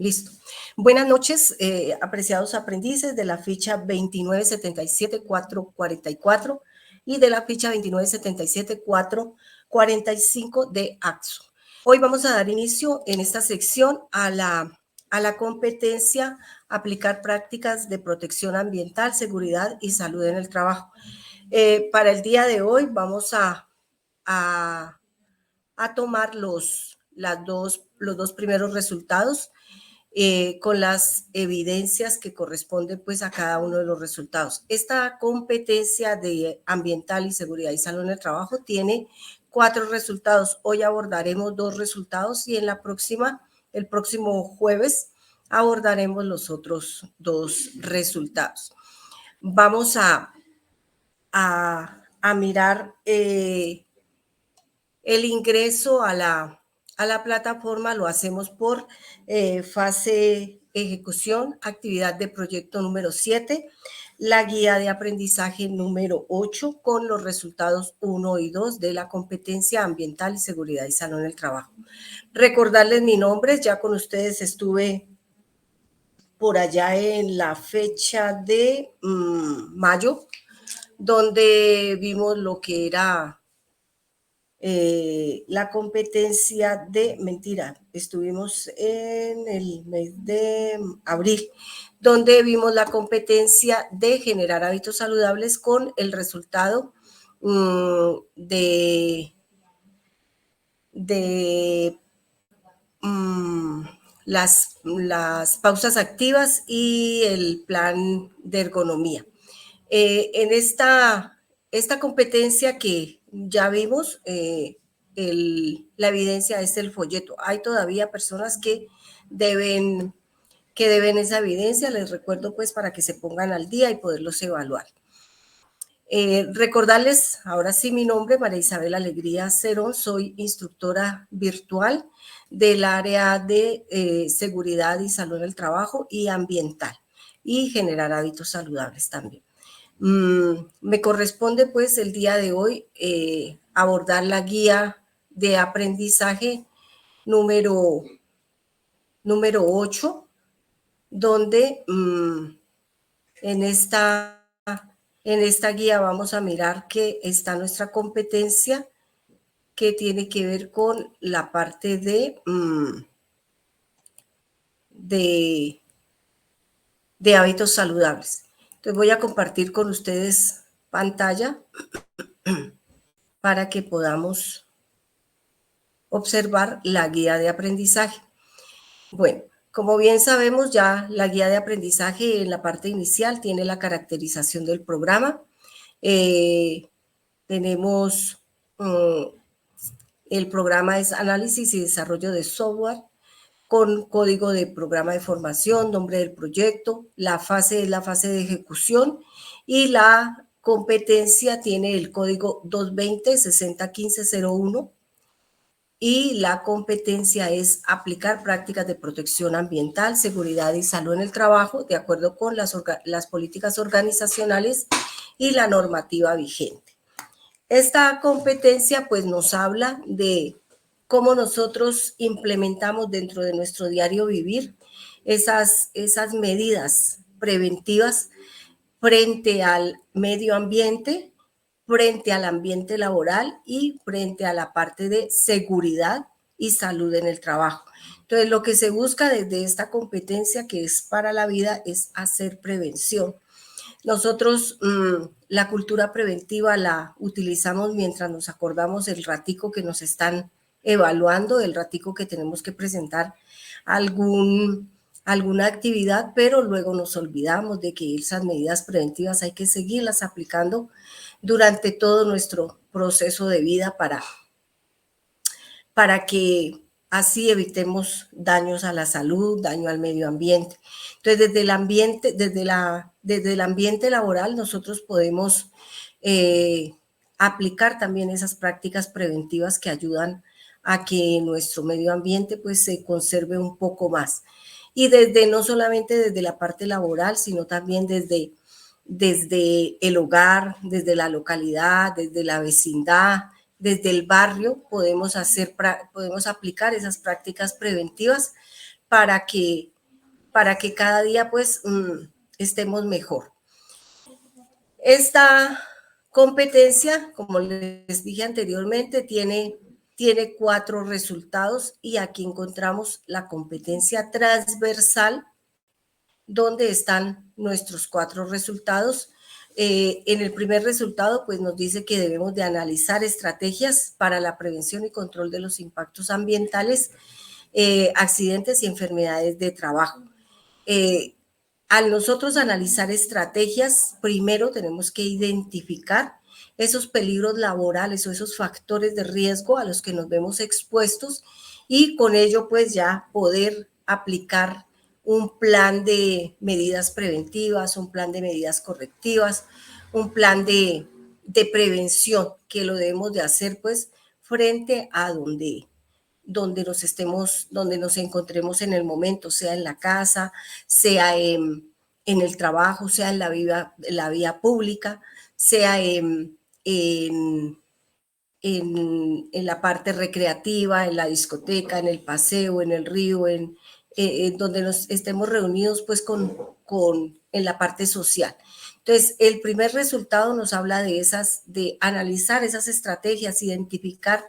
Listo. Buenas noches, apreciados aprendices de la ficha 2977444 y de la ficha 2977445 de AXO. Hoy vamos a dar inicio en esta sección a la competencia aplicar prácticas de protección ambiental, seguridad y salud en el trabajo. Para el día de hoy vamos a tomar los dos primeros resultados con las evidencias que corresponden pues a cada uno de los resultados. Esta competencia de ambiental y seguridad y salud en el trabajo tiene 4 resultados. Hoy abordaremos 2 resultados y el próximo jueves abordaremos los otros 2 resultados. Vamos a mirar el ingreso a la plataforma. Lo hacemos por fase ejecución, actividad de proyecto número 7, la guía de aprendizaje número 8 con los resultados 1 y 2 de la competencia ambiental y seguridad y salud en el trabajo. Recordarles mi nombre, ya con ustedes estuve por allá en la fecha de mayo, donde vimos lo que era la competencia estuvimos en el mes de abril, donde vimos la competencia de generar hábitos saludables con el resultado de las pausas activas y el plan de ergonomía. En esta competencia que ya vimos, la evidencia es el folleto. Hay todavía personas que deben esa evidencia. Les recuerdo pues para que se pongan al día y poderlos evaluar. Recordarles, ahora sí, mi nombre, María Isabel Alegría Cerón, soy instructora virtual del área de seguridad y salud en el trabajo y ambiental y generar hábitos saludables también. Me corresponde pues el día de hoy abordar la guía de aprendizaje número 8, donde en esta guía vamos a mirar que está nuestra competencia que tiene que ver con la parte de hábitos saludables. Entonces voy a compartir con ustedes pantalla para que podamos observar la guía de aprendizaje. Bueno, como bien sabemos ya, la guía de aprendizaje en la parte inicial tiene la caracterización del programa. Tenemos, el programa es análisis y desarrollo de software con código de programa de formación, nombre del proyecto, la fase es la fase de ejecución y la competencia tiene el código 220-601501 y la competencia es aplicar prácticas de protección ambiental, seguridad y salud en el trabajo de acuerdo con las políticas organizacionales y la normativa vigente. Esta competencia pues nos habla de cómo nosotros implementamos dentro de nuestro diario vivir esas medidas preventivas frente al medio ambiente, frente al ambiente laboral y frente a la parte de seguridad y salud en el trabajo. Entonces, lo que se busca desde esta competencia que es para la vida es hacer prevención. Nosotros la cultura preventiva la utilizamos mientras nos acordamos el ratico que nos están evaluando, el ratico que tenemos que presentar alguna actividad, pero luego nos olvidamos de que esas medidas preventivas hay que seguirlas aplicando durante todo nuestro proceso de vida para que así evitemos daños a la salud, daño al medio ambiente. Entonces, desde el ambiente laboral nosotros podemos aplicar también esas prácticas preventivas que ayudan a que nuestro medio ambiente pues se conserve un poco más. Y no solamente desde la parte laboral, sino también desde el hogar, desde la localidad, desde la vecindad, desde el barrio, podemos aplicar esas prácticas preventivas para que cada día pues estemos mejor. Esta competencia, como les dije anteriormente, tiene 4 resultados y aquí encontramos la competencia transversal, donde están nuestros 4 resultados. En el primer resultado, pues nos dice que debemos de analizar estrategias para la prevención y control de los impactos ambientales, accidentes y enfermedades de trabajo. Al nosotros analizar estrategias, primero tenemos que identificar esos peligros laborales o esos factores de riesgo a los que nos vemos expuestos y con ello pues ya poder aplicar un plan de medidas preventivas, un plan de medidas correctivas, un plan de prevención que lo debemos de hacer pues frente a donde nos encontremos en el momento, sea en la casa, sea en el trabajo, sea en la vía pública, sea en la parte recreativa, en la discoteca, en el paseo, en el río, en donde nos estemos reunidos pues en la parte social. Entonces, el primer resultado nos habla de analizar esas estrategias, identificar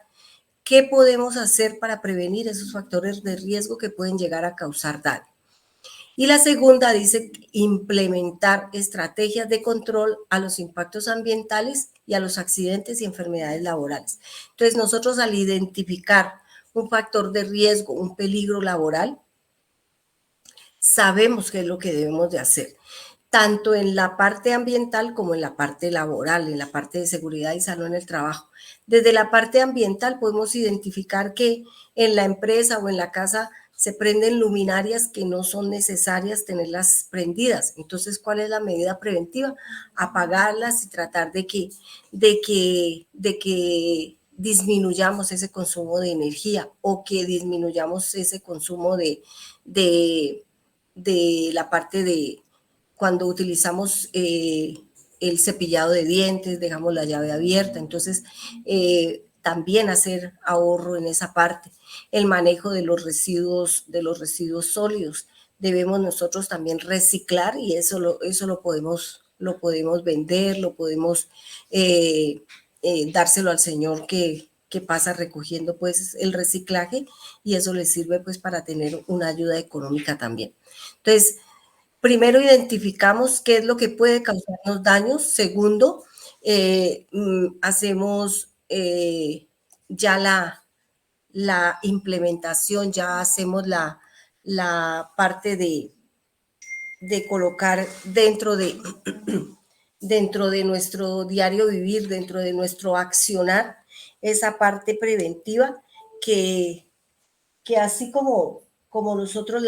qué podemos hacer para prevenir esos factores de riesgo que pueden llegar a causar daño. Y la segunda dice implementar estrategias de control a los impactos ambientales y a los accidentes y enfermedades laborales. Entonces, nosotros al identificar un factor de riesgo, un peligro laboral, sabemos qué es lo que debemos de hacer, tanto en la parte ambiental como en la parte laboral, en la parte de seguridad y salud en el trabajo. Desde la parte ambiental podemos identificar que en la empresa o en la casa se prenden luminarias que no son necesarias tenerlas prendidas. Entonces, ¿cuál es la medida preventiva? Apagarlas y tratar de que disminuyamos ese consumo de energía o que disminuyamos ese consumo de la parte de cuando utilizamos el cepillado de dientes, dejamos la llave abierta, entonces también hacer ahorro en esa parte. El manejo de los residuos sólidos. Debemos nosotros también reciclar y eso lo podemos vender, lo podemos dárselo al señor que pasa recogiendo pues el reciclaje y eso le sirve pues para tener una ayuda económica también. Entonces, primero identificamos qué es lo que puede causarnos daños. Segundo, hacemos ya la implementación, ya hacemos la parte de colocar dentro de nuestro diario vivir, dentro de nuestro accionar, esa parte preventiva que así como nosotros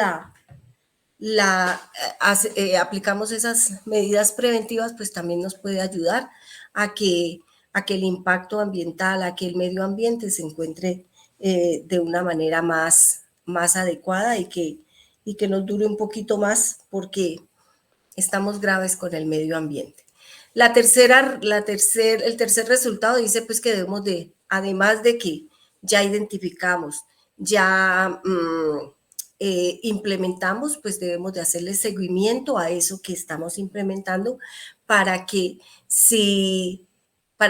aplicamos esas medidas preventivas, pues también nos puede ayudar a que el impacto ambiental, a que el medio ambiente se encuentre de una manera más adecuada y que nos dure un poquito más porque estamos graves con el medio ambiente. El tercer resultado dice pues que debemos de, además de que ya identificamos, ya implementamos, pues debemos de hacerle seguimiento a eso que estamos implementando para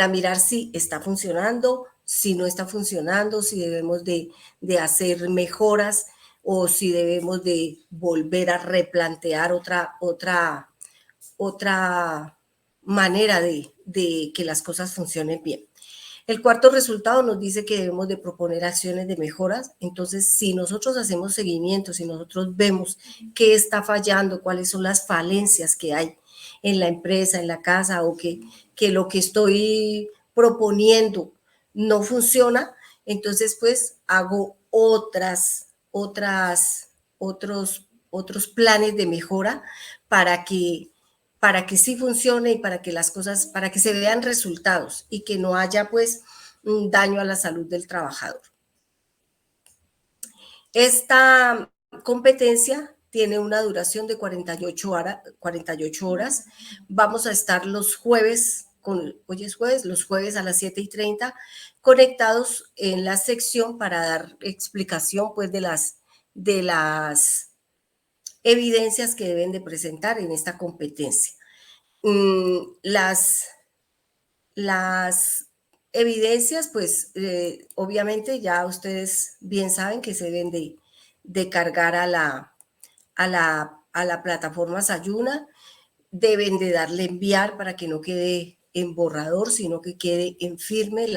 mirar si está funcionando, si no está funcionando, si debemos de hacer mejoras o si debemos de volver a replantear otra manera de que las cosas funcionen bien. El cuarto resultado nos dice que debemos de proponer acciones de mejoras. Entonces, si nosotros hacemos seguimiento, si nosotros vemos qué está fallando, cuáles son las falencias que hay en la empresa, en la casa, o que lo que estoy proponiendo no funciona, entonces pues hago otros planes de mejora para que sí funcione y para que las cosas, para que se vean resultados y que no haya pues un daño a la salud del trabajador. Esta competencia tiene una duración de 48 horas. Vamos a estar los jueves, hoy es jueves, los jueves a las 7:30, conectados en la sección para dar explicación pues de las de las evidencias que deben de presentar en esta competencia. Las evidencias, pues obviamente ya ustedes bien saben que se deben de cargar a la plataforma Sayuna, deben de darle enviar para que no quede en borrador, sino que quede en firme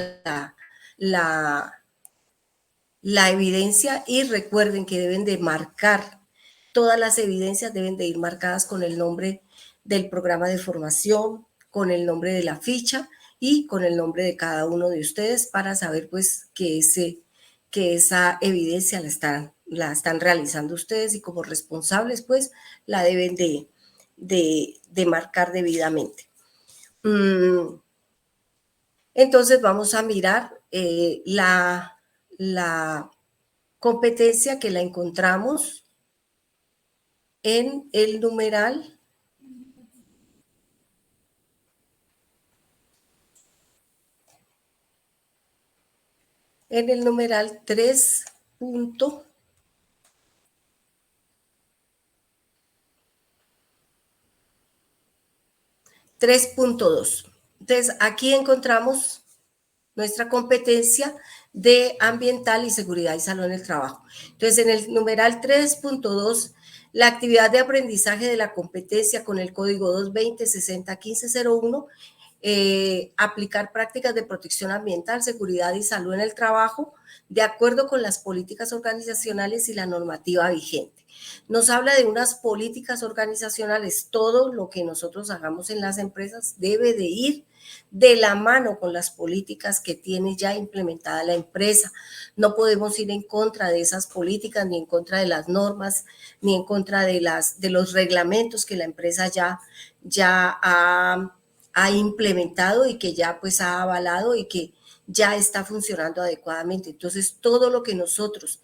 la evidencia, y recuerden que deben de marcar, todas las evidencias deben de ir marcadas con el nombre del programa de formación, con el nombre de la ficha y con el nombre de cada uno de ustedes para saber pues que esa evidencia la están realizando ustedes, y como responsables pues la deben de marcar debidamente. Entonces vamos a mirar la competencia, que la encontramos en el numeral en el numeral 3.2. Entonces, aquí encontramos nuestra competencia de ambiental y seguridad y salud en el trabajo. Entonces, en el numeral 3.2, la actividad de aprendizaje de la competencia con el código 220-60-1501, aplicar prácticas de protección ambiental, seguridad y salud en el trabajo de acuerdo con las políticas organizacionales y la normativa vigente. Nos habla de unas políticas organizacionales. Todo lo que nosotros hagamos en las empresas debe de ir de la mano con las políticas que tiene ya implementada la empresa. No podemos ir en contra de esas políticas, ni en contra de las normas, ni en contra de los reglamentos que la empresa ya ha implementado y que ya pues ha avalado y que ya está funcionando adecuadamente. Entonces, todo lo que nosotros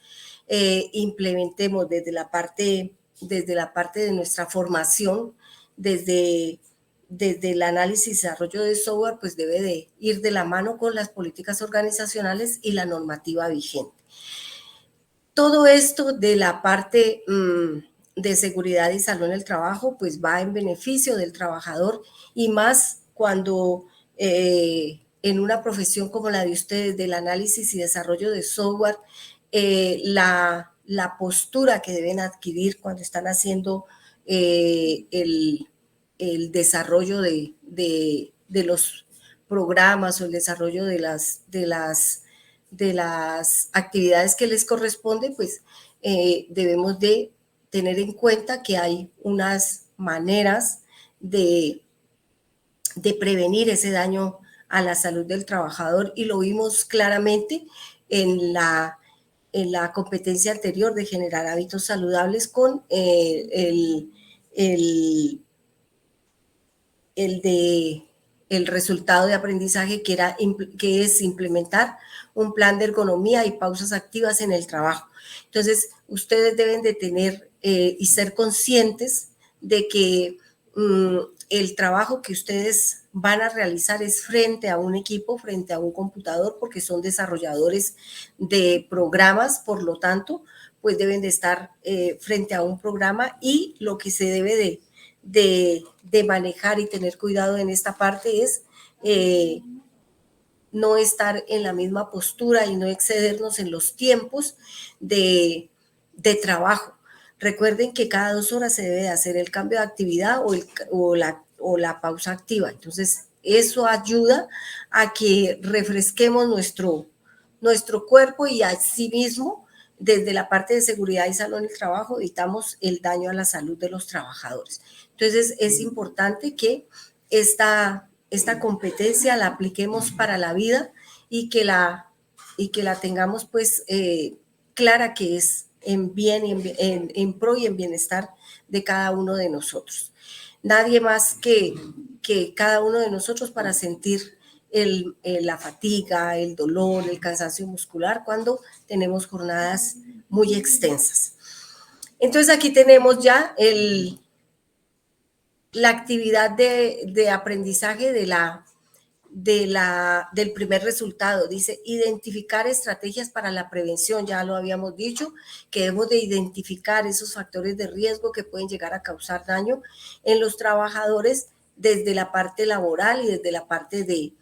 implementemos desde la parte de nuestra formación, desde el análisis y desarrollo de software, pues debe de ir de la mano con las políticas organizacionales y la normativa vigente. Todo esto de la parte de seguridad y salud en el trabajo, pues va en beneficio del trabajador, y más cuando en una profesión como la de ustedes, del análisis y desarrollo de software, la postura que deben adquirir cuando están haciendo el desarrollo de los programas o el desarrollo de las actividades que les corresponde, pues debemos de tener en cuenta que hay unas maneras de prevenir ese daño a la salud del trabajador, y lo vimos claramente en la competencia anterior de generar hábitos saludables con el resultado de aprendizaje, que es implementar un plan de ergonomía y pausas activas en el trabajo. Entonces, ustedes deben de tener y ser conscientes de que el trabajo que ustedes van a realizar es frente a un equipo, frente a un computador, porque son desarrolladores de programas, por lo tanto, pues deben de estar frente a un programa, y lo que se debe de manejar y tener cuidado en esta parte es no estar en la misma postura y no excedernos en los tiempos de trabajo. Recuerden que cada 2 horas se debe de hacer el cambio de actividad o la pausa activa. Entonces, eso ayuda a que refresquemos nuestro cuerpo, y asimismo, desde la parte de seguridad y salud en el trabajo, evitamos el daño a la salud de los trabajadores. Entonces, es importante que esta competencia la apliquemos para la vida, y que la tengamos pues clara, que es en bien, en pro y en bienestar de cada uno de nosotros. Nadie más que cada uno de nosotros para sentir la fatiga, el dolor, el cansancio muscular cuando tenemos jornadas muy extensas. Entonces, aquí tenemos ya la actividad de aprendizaje de del primer resultado. Dice, identificar estrategias para la prevención. Ya lo habíamos dicho, que debemos de identificar esos factores de riesgo que pueden llegar a causar daño en los trabajadores desde la parte laboral y desde la parte de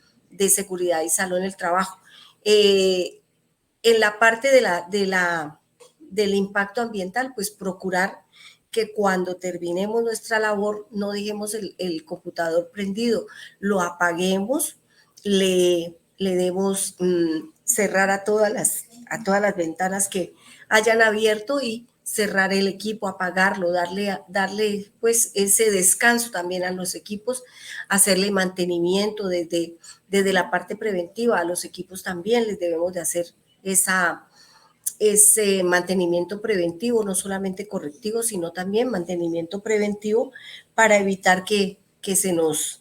seguridad y salud en el trabajo. En la parte del impacto ambiental, pues procurar que cuando terminemos nuestra labor no dejemos el computador prendido, lo apaguemos, le debemos cerrar a todas las ventanas que hayan abierto y cerrar el equipo, apagarlo, darle pues ese descanso también a los equipos, hacerle mantenimiento desde la parte preventiva. A los equipos también les debemos de hacer ese mantenimiento preventivo, no solamente correctivo, sino también mantenimiento preventivo para evitar que se nos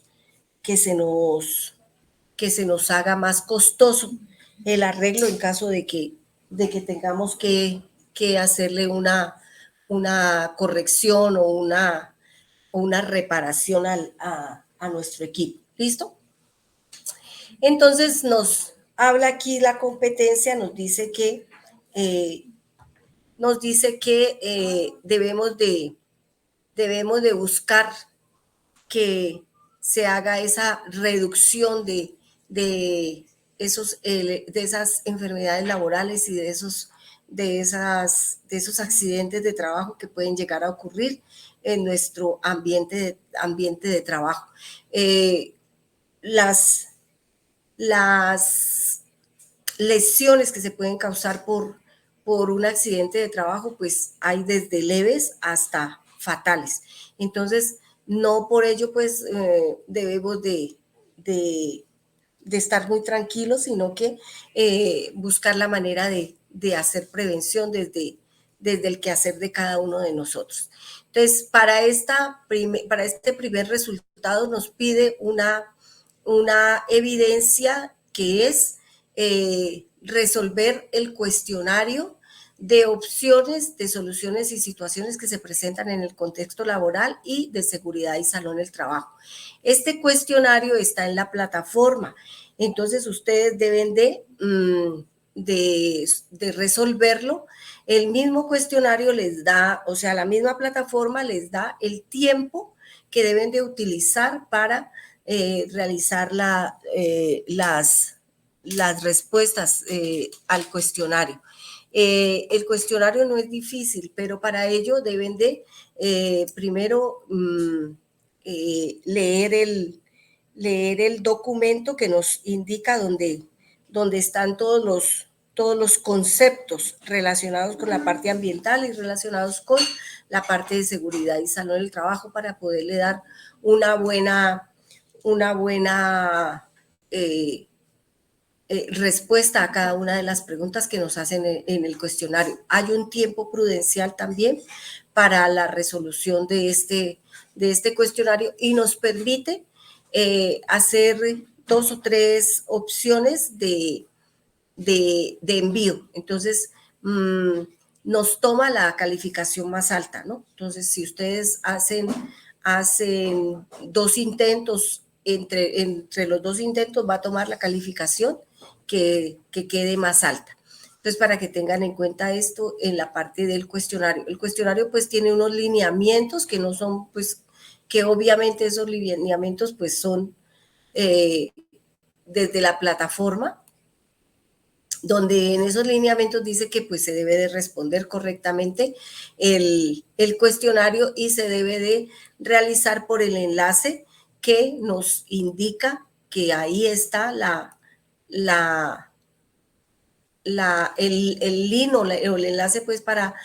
haga más costoso el arreglo en caso de que tengamos que hacerle una corrección o una reparación a nuestro equipo. ¿Listo? Entonces nos habla aquí la competencia, nos dice que debemos de buscar que se haga esa reducción de esas enfermedades laborales y de esos accidentes de trabajo que pueden llegar a ocurrir en nuestro ambiente de trabajo. Las lesiones que se pueden causar por un accidente de trabajo, pues hay desde leves hasta fatales. Entonces, no por ello, pues, debemos de estar muy tranquilos, sino que buscar la manera de hacer prevención desde el quehacer de cada uno de nosotros. Entonces, para este primer resultado nos pide una evidencia que es resolver el cuestionario de opciones, de soluciones y situaciones que se presentan en el contexto laboral y de seguridad y salud en el trabajo. Este cuestionario está en la plataforma, entonces ustedes deben de resolverlo. El mismo cuestionario les da, o sea, la misma plataforma les da el tiempo que deben de utilizar para realizar las respuestas al cuestionario. El cuestionario no es difícil, pero para ello deben de primero leer el documento que nos indica donde están todos los conceptos relacionados con la parte ambiental y relacionados con la parte de seguridad y salud del trabajo para poderle dar una buena respuesta a cada una de las preguntas que nos hacen en el cuestionario. Hay un tiempo prudencial también para la resolución de este cuestionario y nos permite hacer 2 o 3 opciones de envío. Entonces, nos toma la calificación más alta, ¿no? Entonces, si ustedes hacen 2 intentos, entre los 2 intentos va a tomar la calificación que quede más alta. Entonces, para que tengan en cuenta esto en la parte del cuestionario. El cuestionario pues tiene unos lineamientos que no son, pues, que obviamente esos lineamientos pues son desde la plataforma, donde en esos lineamientos dice que pues se debe de responder correctamente el cuestionario y se debe de realizar por el enlace que nos indica que ahí está el link o el enlace pues para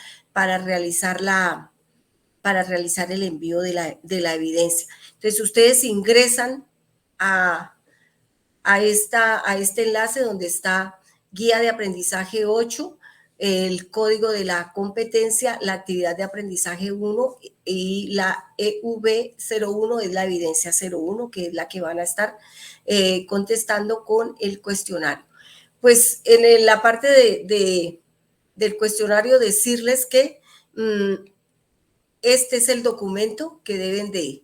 realizar el envío de la evidencia. Entonces ustedes ingresan a este enlace donde está guía de aprendizaje 8, el código de la competencia, la actividad de aprendizaje 1 y la EV01 es la evidencia 01, que es la que van a estar contestando con el cuestionario. Pues en la parte del cuestionario decirles que este es el documento que deben de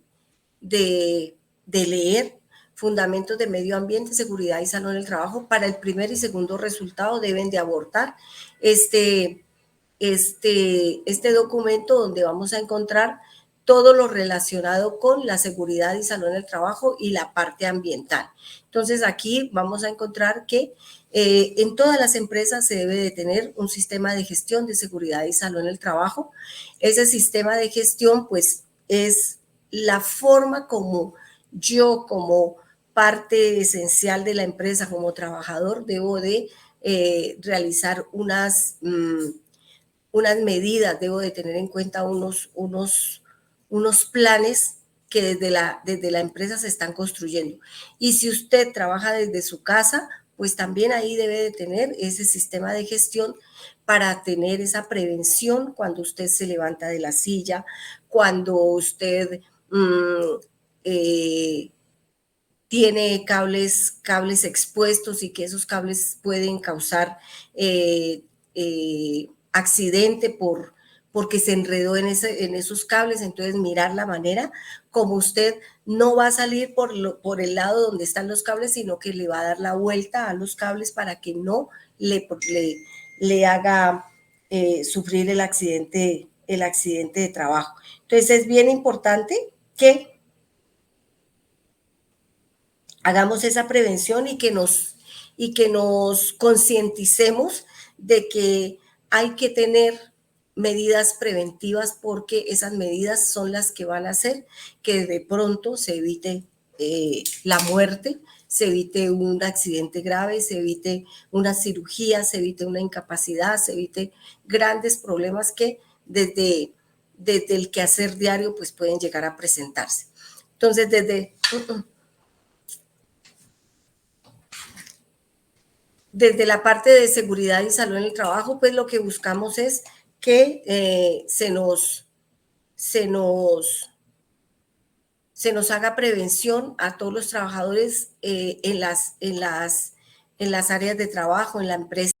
leer. fundamentos de medio ambiente, seguridad y salud en el trabajo. Para el primer y segundo resultado deben de abordar este documento donde vamos a encontrar todo lo relacionado con la seguridad y salud en el trabajo y la parte ambiental. Entonces aquí vamos a encontrar que en todas las empresas se debe de tener un sistema de gestión de seguridad y salud en el trabajo. Ese sistema de gestión pues es la forma como yo como parte esencial de la empresa, como trabajador, debo de realizar unas medidas, debo de tener en cuenta unos planes que desde la empresa se están construyendo. Y si usted trabaja desde su casa, pues también ahí debe de tener ese sistema de gestión para tener esa prevención cuando usted se levanta de la silla, cuando usted tiene cables expuestos y que esos cables pueden causar accidente porque se enredó en esos cables. Entonces mirar la manera como usted no va a salir por el lado donde están los cables, sino que le va a dar la vuelta a los cables para que no le haga sufrir el accidente de trabajo. Entonces es bien importante que hagamos esa prevención y que nos concienticemos de que hay que tener medidas preventivas, porque esas medidas son las que van a hacer que de pronto se evite la muerte, se evite un accidente grave, se evite una cirugía, se evite una incapacidad, se evite grandes problemas que desde el quehacer diario pues pueden llegar a presentarse. Entonces, desde la parte de seguridad y salud en el trabajo, pues lo que buscamos es que se nos haga prevención a todos los trabajadores en las áreas de trabajo, en la empresa.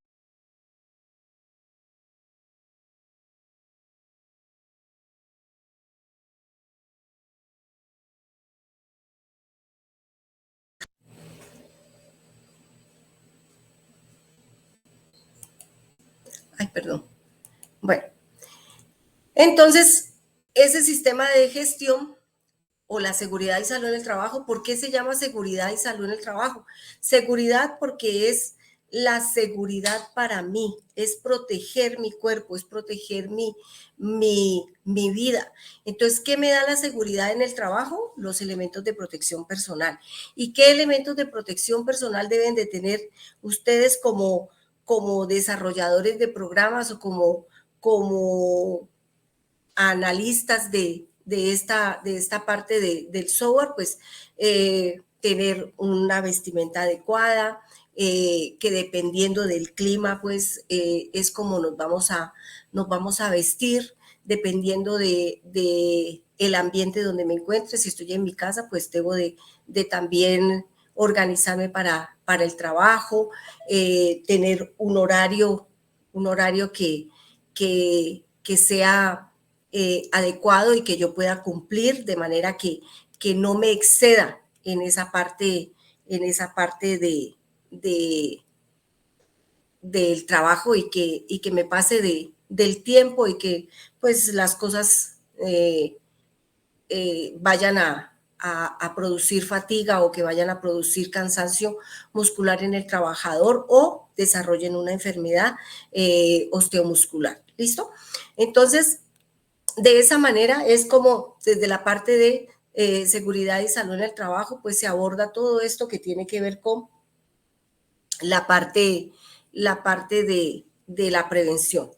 Ay, perdón. Bueno, entonces, ese sistema de gestión o la seguridad y salud en el trabajo. ¿Por qué se llama seguridad y salud en el trabajo? Seguridad porque es la seguridad para mí, es proteger mi cuerpo, es proteger mi vida. Entonces, ¿qué me da la seguridad en el trabajo? Los elementos de protección personal. ¿Y qué elementos de protección personal deben de tener ustedes como desarrolladores de programas o como analistas de esta parte del software? Pues tener una vestimenta adecuada, que dependiendo del clima, pues es como nos vamos a vestir, dependiendo de el ambiente donde me encuentre. Si estoy en mi casa, pues debo de también organizarme para el trabajo, tener un horario que sea adecuado y que yo pueda cumplir, de manera que no me exceda en esa parte del trabajo, y que me pase del tiempo, y que pues las cosas vayan a producir fatiga, o que vayan a producir cansancio muscular en el trabajador, o desarrollen una enfermedad osteomuscular. ¿Listo? Entonces, de esa manera es como desde la parte de seguridad y salud en el trabajo, pues se aborda todo esto que tiene que ver con la parte de la prevención.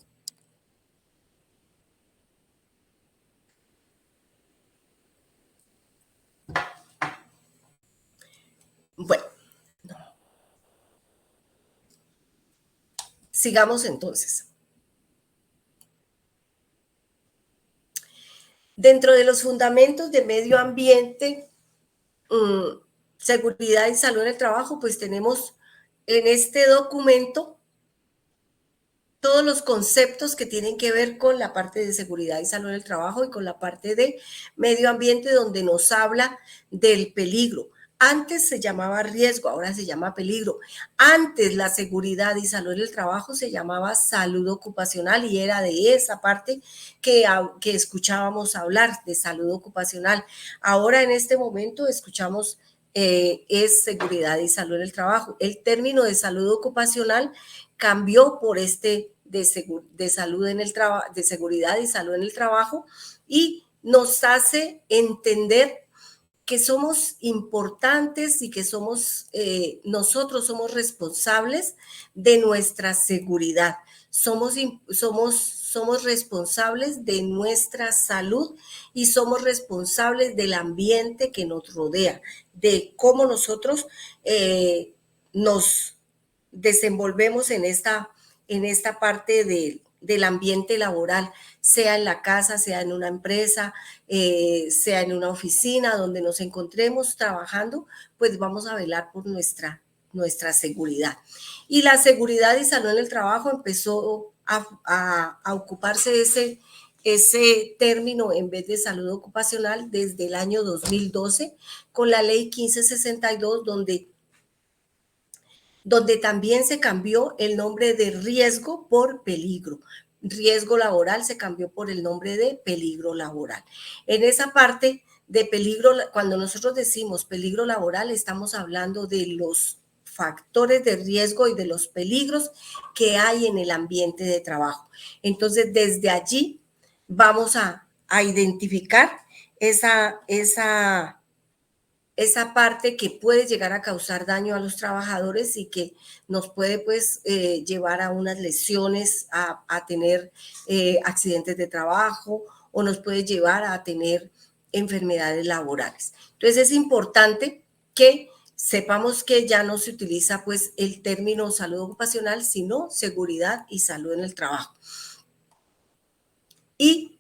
Bueno, sigamos entonces. Dentro de los fundamentos de medio ambiente, seguridad y salud en el trabajo, pues tenemos en este documento todos los conceptos que tienen que ver con la parte de seguridad y salud en el trabajo y con la parte de medio ambiente, donde nos habla del peligro. Antes se llamaba riesgo, ahora se llama peligro. Antes la seguridad y salud en el trabajo se llamaba salud ocupacional y era de esa parte que escuchábamos hablar, de salud ocupacional. Ahora en este momento escuchamos es seguridad y salud en el trabajo. El término de salud ocupacional cambió por de salud en el trabajo, de seguridad y salud en el trabajo, y nos hace entender que somos importantes y que nosotros somos responsables de nuestra seguridad. Somos responsables de nuestra salud y somos responsables del ambiente que nos rodea, de cómo nosotros nos desenvolvemos en esta parte del ambiente laboral, sea en la casa, sea en una empresa, sea en una oficina donde nos encontremos trabajando, pues vamos a velar por nuestra seguridad. Y la seguridad y salud en el trabajo empezó a ocuparse ese término en vez de salud ocupacional desde el año 2012 con la ley 1562, donde también se cambió el nombre de riesgo por peligro. Riesgo laboral se cambió por el nombre de peligro laboral. En esa parte de peligro, cuando nosotros decimos peligro laboral, estamos hablando de los factores de riesgo y de los peligros que hay en el ambiente de trabajo. Entonces, desde allí vamos a identificar esa parte que puede llegar a causar daño a los trabajadores y que nos puede pues llevar a unas lesiones, a tener accidentes de trabajo, o nos puede llevar a tener enfermedades laborales. Entonces es importante que sepamos que ya no se utiliza pues el término salud ocupacional, sino seguridad y salud en el trabajo. Y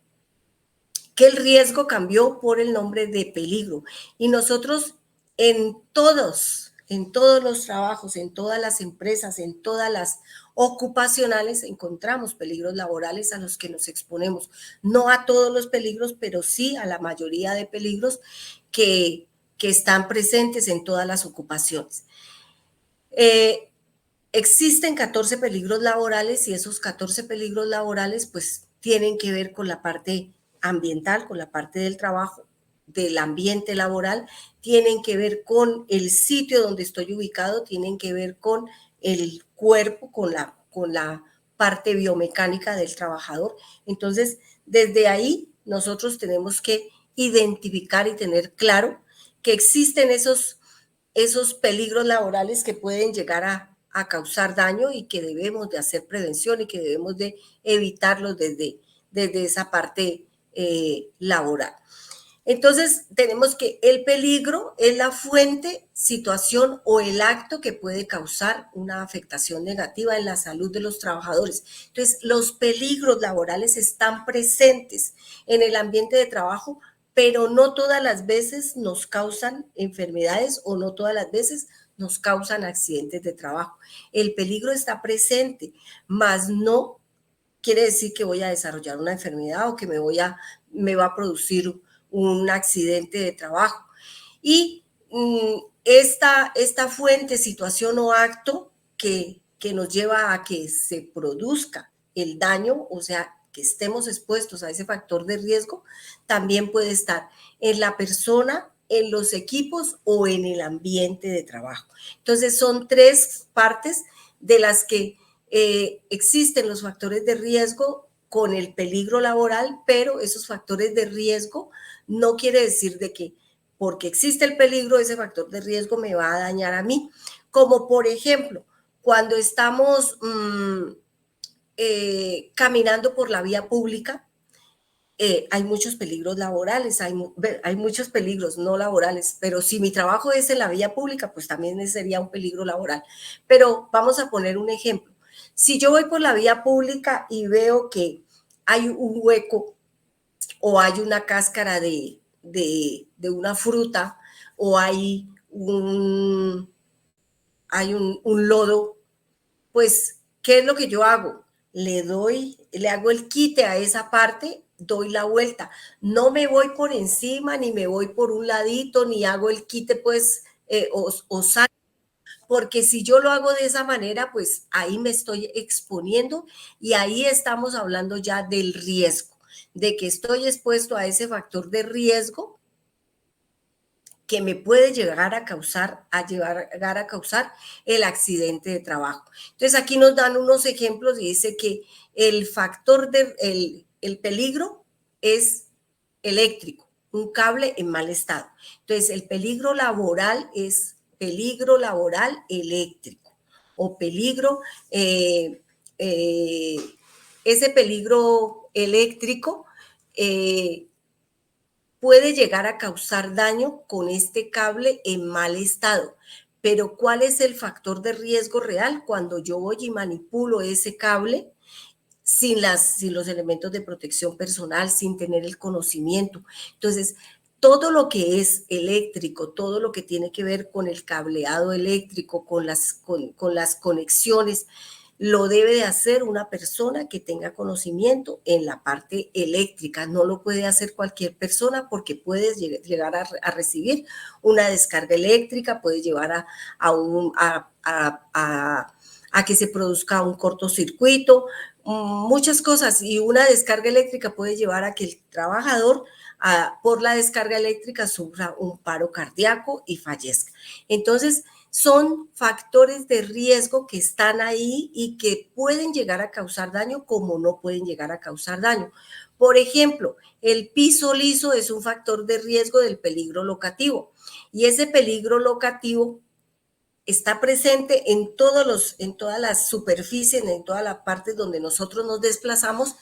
que el riesgo cambió por el nombre de peligro. Y nosotros en todos los trabajos, en todas las empresas, en todas las ocupacionales, encontramos peligros laborales a los que nos exponemos. No a todos los peligros, pero sí a la mayoría de peligros que están presentes en todas las ocupaciones. Existen 14 peligros laborales y esos 14 peligros laborales pues tienen que ver con la parte ambiental, con la parte del trabajo, del ambiente laboral, tienen que ver con el sitio donde estoy ubicado, tienen que ver con el cuerpo, con la parte biomecánica del trabajador. Entonces, desde ahí nosotros tenemos que identificar y tener claro que existen esos peligros laborales que pueden llegar a causar daño y que debemos de hacer prevención y que debemos de evitarlos desde esa parte laboral. Entonces, tenemos que el peligro es la fuente, situación o el acto que puede causar una afectación negativa en la salud de los trabajadores. Entonces, los peligros laborales están presentes en el ambiente de trabajo, pero no todas las veces nos causan enfermedades o no todas las veces nos causan accidentes de trabajo. El peligro está presente, mas no quiere decir que voy a desarrollar una enfermedad o que me va a producir un accidente de trabajo. Y esta fuente, situación o acto que nos lleva a que se produzca el daño, o sea, que estemos expuestos a ese factor de riesgo, también puede estar en la persona, en los equipos o en el ambiente de trabajo. Entonces, son tres partes de las que existen los factores de riesgo con el peligro laboral, pero esos factores de riesgo no quiere decir de que porque existe el peligro, ese factor de riesgo me va a dañar a mí. Como por ejemplo, cuando estamos caminando por la vía pública, hay muchos peligros laborales, hay muchos peligros no laborales, pero si mi trabajo es en la vía pública, pues también sería un peligro laboral. Pero vamos a poner un ejemplo. Si yo voy por la vía pública y veo que hay un hueco o hay una cáscara de una fruta o hay un lodo, pues, ¿qué es lo que yo hago? Le hago el quite a esa parte, doy la vuelta. No me voy por encima, ni me voy por un ladito, ni hago el quite, pues, o sal, porque si yo lo hago de esa manera, pues ahí me estoy exponiendo y ahí estamos hablando ya del riesgo, de que estoy expuesto a ese factor de riesgo que me puede llegar a causar el accidente de trabajo. Entonces aquí nos dan unos ejemplos y dice que el factor el peligro es eléctrico, un cable en mal estado. Entonces el peligro laboral es peligro laboral eléctrico o peligro, eh, eh, ese peligro eléctrico puede llegar a causar daño con este cable en mal estado. Pero ¿cuál es el factor de riesgo real cuando yo voy y manipulo ese cable sin los elementos de protección personal, sin tener el conocimiento? Entonces, todo lo que es eléctrico, todo lo que tiene que ver con el cableado eléctrico, con las conexiones, lo debe de hacer una persona que tenga conocimiento en la parte eléctrica. No lo puede hacer cualquier persona porque puedes llegar a recibir una descarga eléctrica, puede llevar a que se produzca un cortocircuito, muchas cosas. Y una descarga eléctrica puede llevar a que el trabajador por la descarga eléctrica sufra un paro cardíaco y fallezca. Entonces, son factores de riesgo que están ahí y que pueden llegar a causar daño como no pueden llegar a causar daño. Por ejemplo, el piso liso es un factor de riesgo del peligro locativo y ese peligro locativo está presente en todas las superficies, en todas las partes donde nosotros nos desplazamos,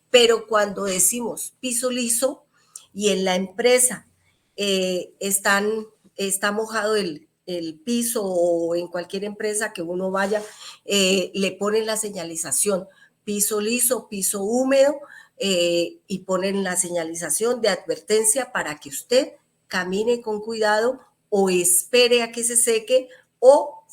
pero cuando decimos piso liso y en la empresa está mojado el piso o en cualquier empresa que uno vaya, le ponen la señalización piso liso, piso húmedo, y ponen la señalización de advertencia para que usted camine con cuidado o espere a que se seque o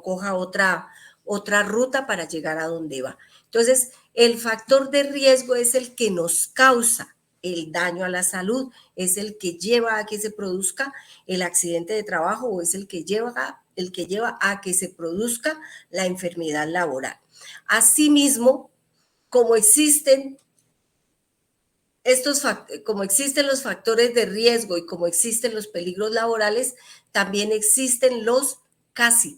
coja otra ruta para llegar a donde va. Entonces, el factor de riesgo es el que nos causa el daño a la salud, es el que lleva a que se produzca el accidente de trabajo o es el que lleva a que se produzca la enfermedad laboral. Asimismo, como existen como existen los factores de riesgo y como existen los peligros laborales, también existen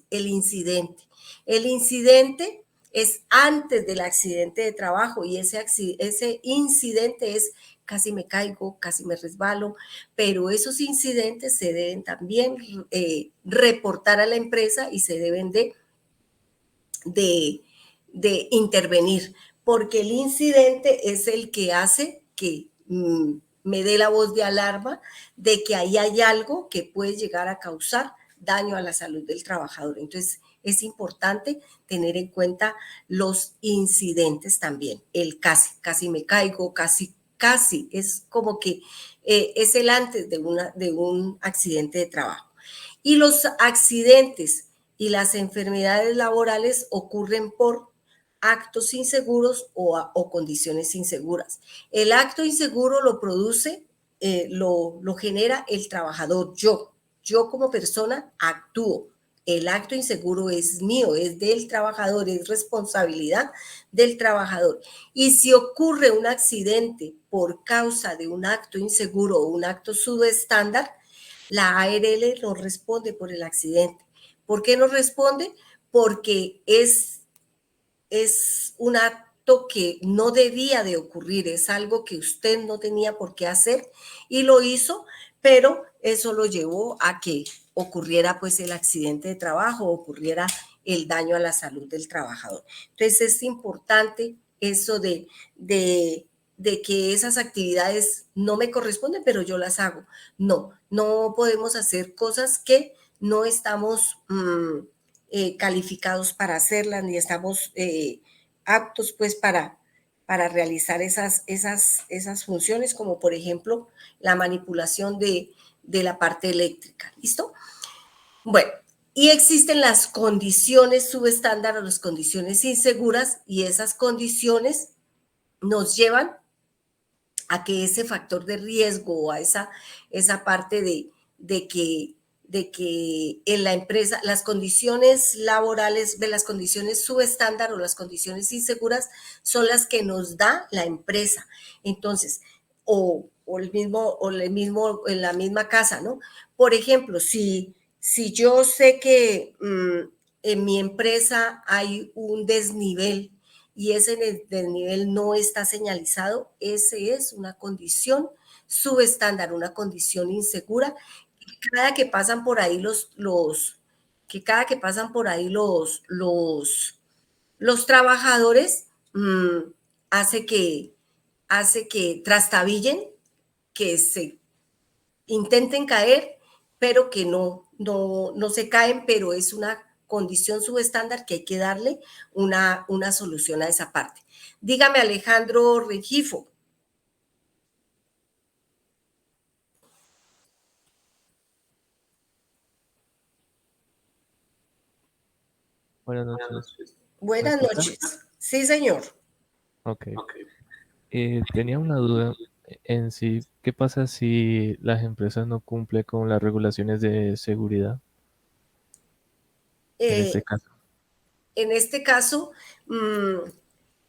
el incidente. El incidente es antes del accidente de trabajo y ese incidente es casi me caigo, casi me resbalo, pero esos incidentes se deben también reportar a la empresa y se deben de, de intervenir, porque el incidente es el que hace que me dé la voz de alarma de que ahí hay algo que puede llegar a causar daño a la salud del trabajador. Entonces, es importante tener en cuenta los incidentes también. El casi me caigo, casi, es como que es el antes de un accidente de trabajo. Y los accidentes y las enfermedades laborales ocurren por actos inseguros o condiciones inseguras. El acto inseguro lo produce, lo genera el trabajador, yo como persona actúo. El acto inseguro es mío, es del trabajador, es responsabilidad del trabajador. Y si ocurre un accidente por causa de un acto inseguro o un acto subestándar, la ARL no responde por el accidente. ¿Por qué no responde? Porque es un acto que no debía de ocurrir, es algo que usted no tenía por qué hacer y lo hizo, pero eso lo llevó a que ocurriera pues el accidente de trabajo, ocurriera el daño a la salud del trabajador. Entonces es importante eso de que esas actividades no me corresponden, pero yo las hago. No podemos hacer cosas que no estamos calificados para hacerlas, ni estamos aptos pues para realizar esas funciones, como por ejemplo la manipulación de la parte eléctrica. ¿Listo? Bueno, y existen las condiciones subestándar o las condiciones inseguras y esas condiciones nos llevan a que ese factor de riesgo o a esa parte de en la empresa las condiciones laborales, de las condiciones subestándar o las condiciones inseguras son las que nos da la empresa. Entonces, en la misma casa, ¿no? Por ejemplo, si yo sé que en mi empresa hay un desnivel y ese desnivel no está señalizado, ese es una condición subestándar, una condición insegura. Cada que pasan por ahí los trabajadores, hace que trastabillen, que se intenten caer, pero que no se caen, pero es una condición subestándar que hay que darle una solución a esa parte. Dígame, Alejandro Regifo. Buenas noches. ¿Me Buenas escucha? noches. Sí, señor. Ok. Tenía una duda en sí. ¿Qué pasa si las empresas no cumplen con las regulaciones de seguridad? En Eh, este caso. en este caso,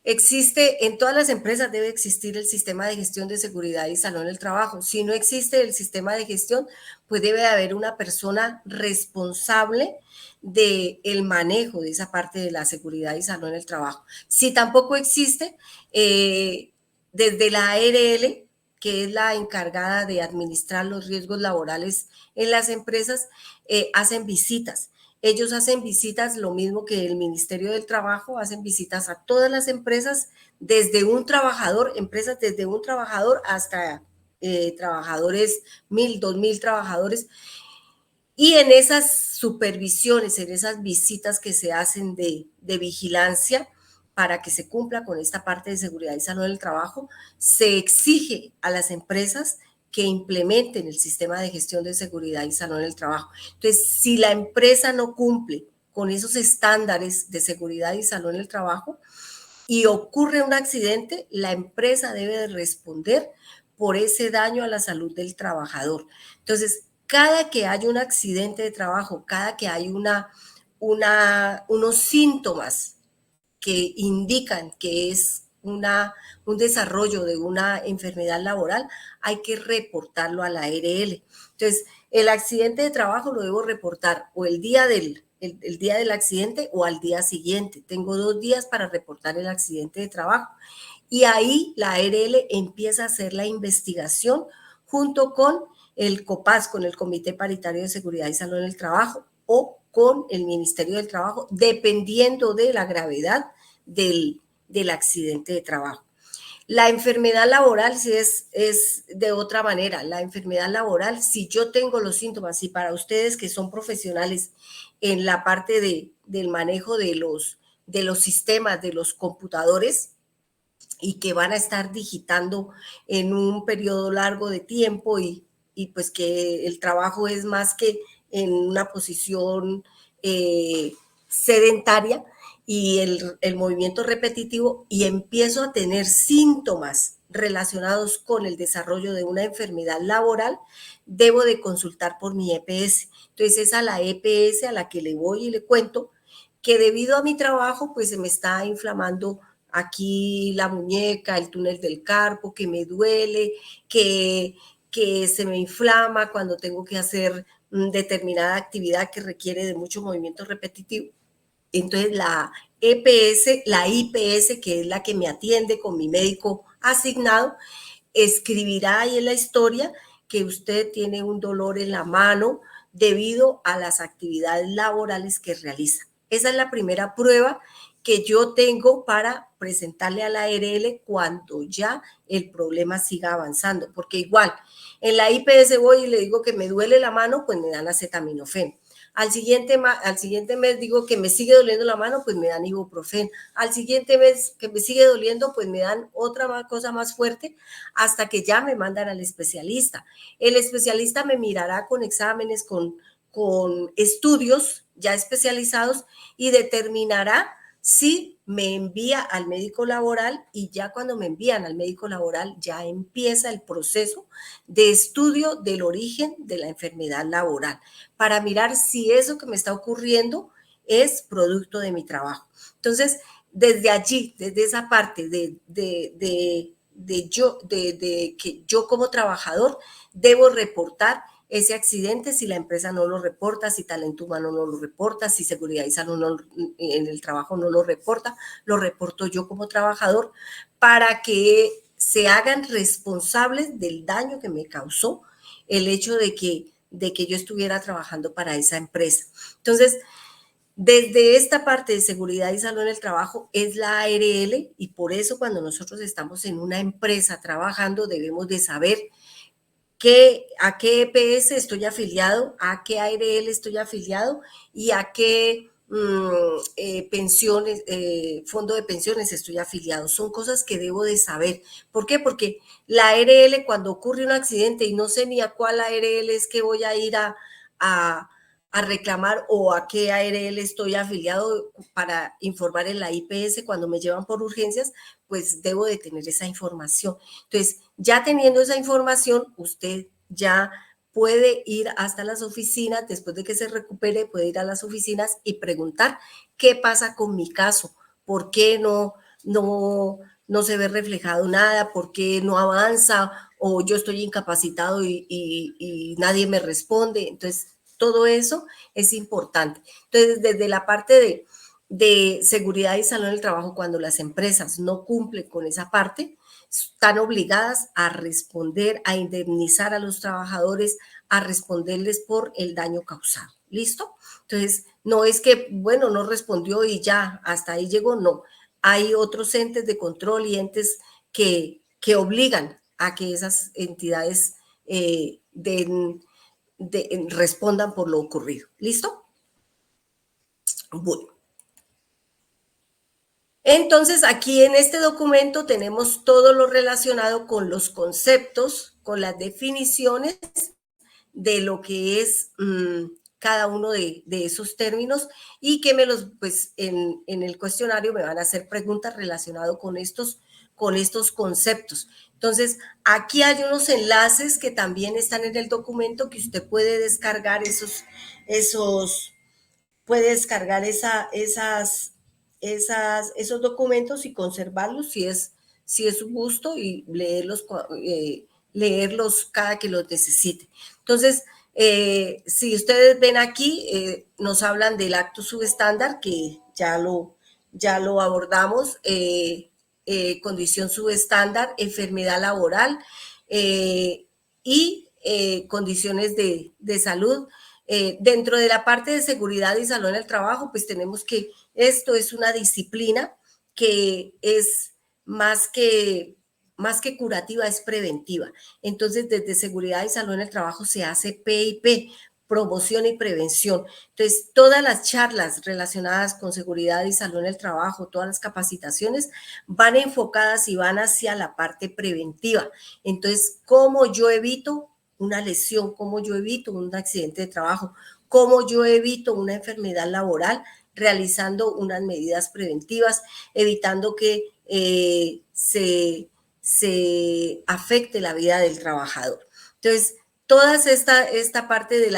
existe, en todas las empresas debe existir el sistema de gestión de seguridad y salud en el trabajo. Si no existe el sistema de gestión, pues debe haber una persona responsable del manejo de esa parte de la seguridad y salud en el trabajo. Si tampoco existe, desde la ARL, que es la encargada de administrar los riesgos laborales en las empresas, hacen visitas. Ellos hacen visitas, lo mismo que el Ministerio del Trabajo, hacen visitas a todas las empresas, desde un trabajador, empresas desde un trabajador hasta trabajadores, 1.000, 2.000 trabajadores. Y en esas supervisiones, en esas visitas que se hacen de vigilancia para que se cumpla con esta parte de seguridad y salud en el trabajo, se exige a las empresas que implementen el sistema de gestión de seguridad y salud en el trabajo. Entonces, si la empresa no cumple con esos estándares de seguridad y salud en el trabajo y ocurre un accidente, la empresa debe de responder por ese daño a la salud del trabajador. Entonces, cada que hay un accidente de trabajo, cada que hay unos síntomas que indican que es un desarrollo de una enfermedad laboral, hay que reportarlo a la ARL. Entonces, el accidente de trabajo lo debo reportar o el día del accidente o al día siguiente. Tengo 2 días para reportar el accidente de trabajo. Y ahí la ARL empieza a hacer la investigación junto con el COPAS, con el Comité Paritario de Seguridad y Salud en el Trabajo, o con el Ministerio del Trabajo, dependiendo de la gravedad del accidente de trabajo. La enfermedad laboral sí es de otra manera. La enfermedad laboral, si yo tengo los síntomas, y para ustedes que son profesionales en la parte del manejo de los sistemas, de los computadores, y que van a estar digitando en un periodo largo de tiempo y pues que el trabajo es más que en una posición sedentaria y el movimiento repetitivo, y empiezo a tener síntomas relacionados con el desarrollo de una enfermedad laboral, debo de consultar por mi EPS. Entonces es a la EPS a la que le voy y le cuento que debido a mi trabajo pues se me está inflamando aquí la muñeca, el túnel del carpo, que me duele, que se me inflama cuando tengo que hacer determinada actividad que requiere de mucho movimiento repetitivo. Entonces la EPS, la IPS, que es la que me atiende con mi médico asignado, escribirá ahí en la historia que usted tiene un dolor en la mano debido a las actividades laborales que realiza. Esa es la primera prueba que yo tengo para presentarle a la ARL cuando ya el problema siga avanzando, porque igual en la IPS voy y le digo que me duele la mano, pues me dan acetaminofén. Al siguiente mes digo que me sigue doliendo la mano, pues me dan ibuprofeno. Al siguiente mes que me sigue doliendo, pues me dan otra cosa más fuerte hasta que ya me mandan al especialista. El especialista me mirará con exámenes, con estudios ya especializados y determinará si me envía al médico laboral y ya cuando me envían al médico laboral ya empieza el proceso de estudio del origen de la enfermedad laboral para mirar si eso que me está ocurriendo es producto de mi trabajo. Entonces, desde allí, desde esa parte de que yo como trabajador debo reportar ese accidente si la empresa no lo reporta, si talento humano no lo reporta, si seguridad y salud no, en el trabajo no lo reporta, lo reporto yo como trabajador para que se hagan responsables del daño que me causó el hecho de que yo estuviera trabajando para esa empresa. Entonces, desde esta parte de seguridad y salud en el trabajo es la ARL y por eso cuando nosotros estamos en una empresa trabajando debemos de saber a qué EPS estoy afiliado, a qué ARL estoy afiliado y a qué pensiones, fondo de pensiones estoy afiliado. Son cosas que debo de saber. ¿Por qué? Porque la ARL, cuando ocurre un accidente y no sé ni a cuál ARL es que voy a ir a reclamar o a qué ARL estoy afiliado para informar en la IPS cuando me llevan por urgencias, pues debo de tener esa información. Entonces, ya teniendo esa información, usted ya puede ir hasta las oficinas, después de que se recupere, puede ir a las oficinas y preguntar qué pasa con mi caso, por qué no se ve reflejado nada, por qué no avanza o yo estoy incapacitado y nadie me responde. Entonces, todo eso es importante. Entonces, desde la parte de seguridad y salud en el trabajo, cuando las empresas no cumplen con esa parte, están obligadas a responder, a indemnizar a los trabajadores, a responderles por el daño causado. ¿Listo? Entonces, no es que, bueno, no respondió y ya, hasta ahí llegó, no. Hay otros entes de control y entes que obligan a que esas entidades respondan por lo ocurrido. ¿Listo? Bueno. Entonces, aquí en este documento tenemos todo lo relacionado con los conceptos, con las definiciones de lo que es cada uno de esos términos y que pues en el cuestionario me van a hacer preguntas relacionadas con estos conceptos. Entonces, aquí hay unos enlaces que también están en el documento que usted puede descargar puede descargar esos documentos y conservarlos si es su gusto y leerlos cada que los necesite. Entonces, si ustedes ven aquí, nos hablan del acto subestándar, que ya lo abordamos, condición subestándar, enfermedad laboral y condiciones de salud. Dentro de la parte de seguridad y salud en el trabajo, pues tenemos que esto es una disciplina que es más que curativa, es preventiva. Entonces, desde seguridad y salud en el trabajo se hace PIP, promoción y prevención. Entonces, todas las charlas relacionadas con seguridad y salud en el trabajo, todas las capacitaciones van enfocadas y van hacia la parte preventiva. Entonces, ¿cómo yo evito una lesión? ¿Cómo yo evito un accidente de trabajo? ¿Cómo yo evito una enfermedad laboral? Realizando unas medidas preventivas, evitando que se afecte la vida del trabajador. Entonces, toda esta parte de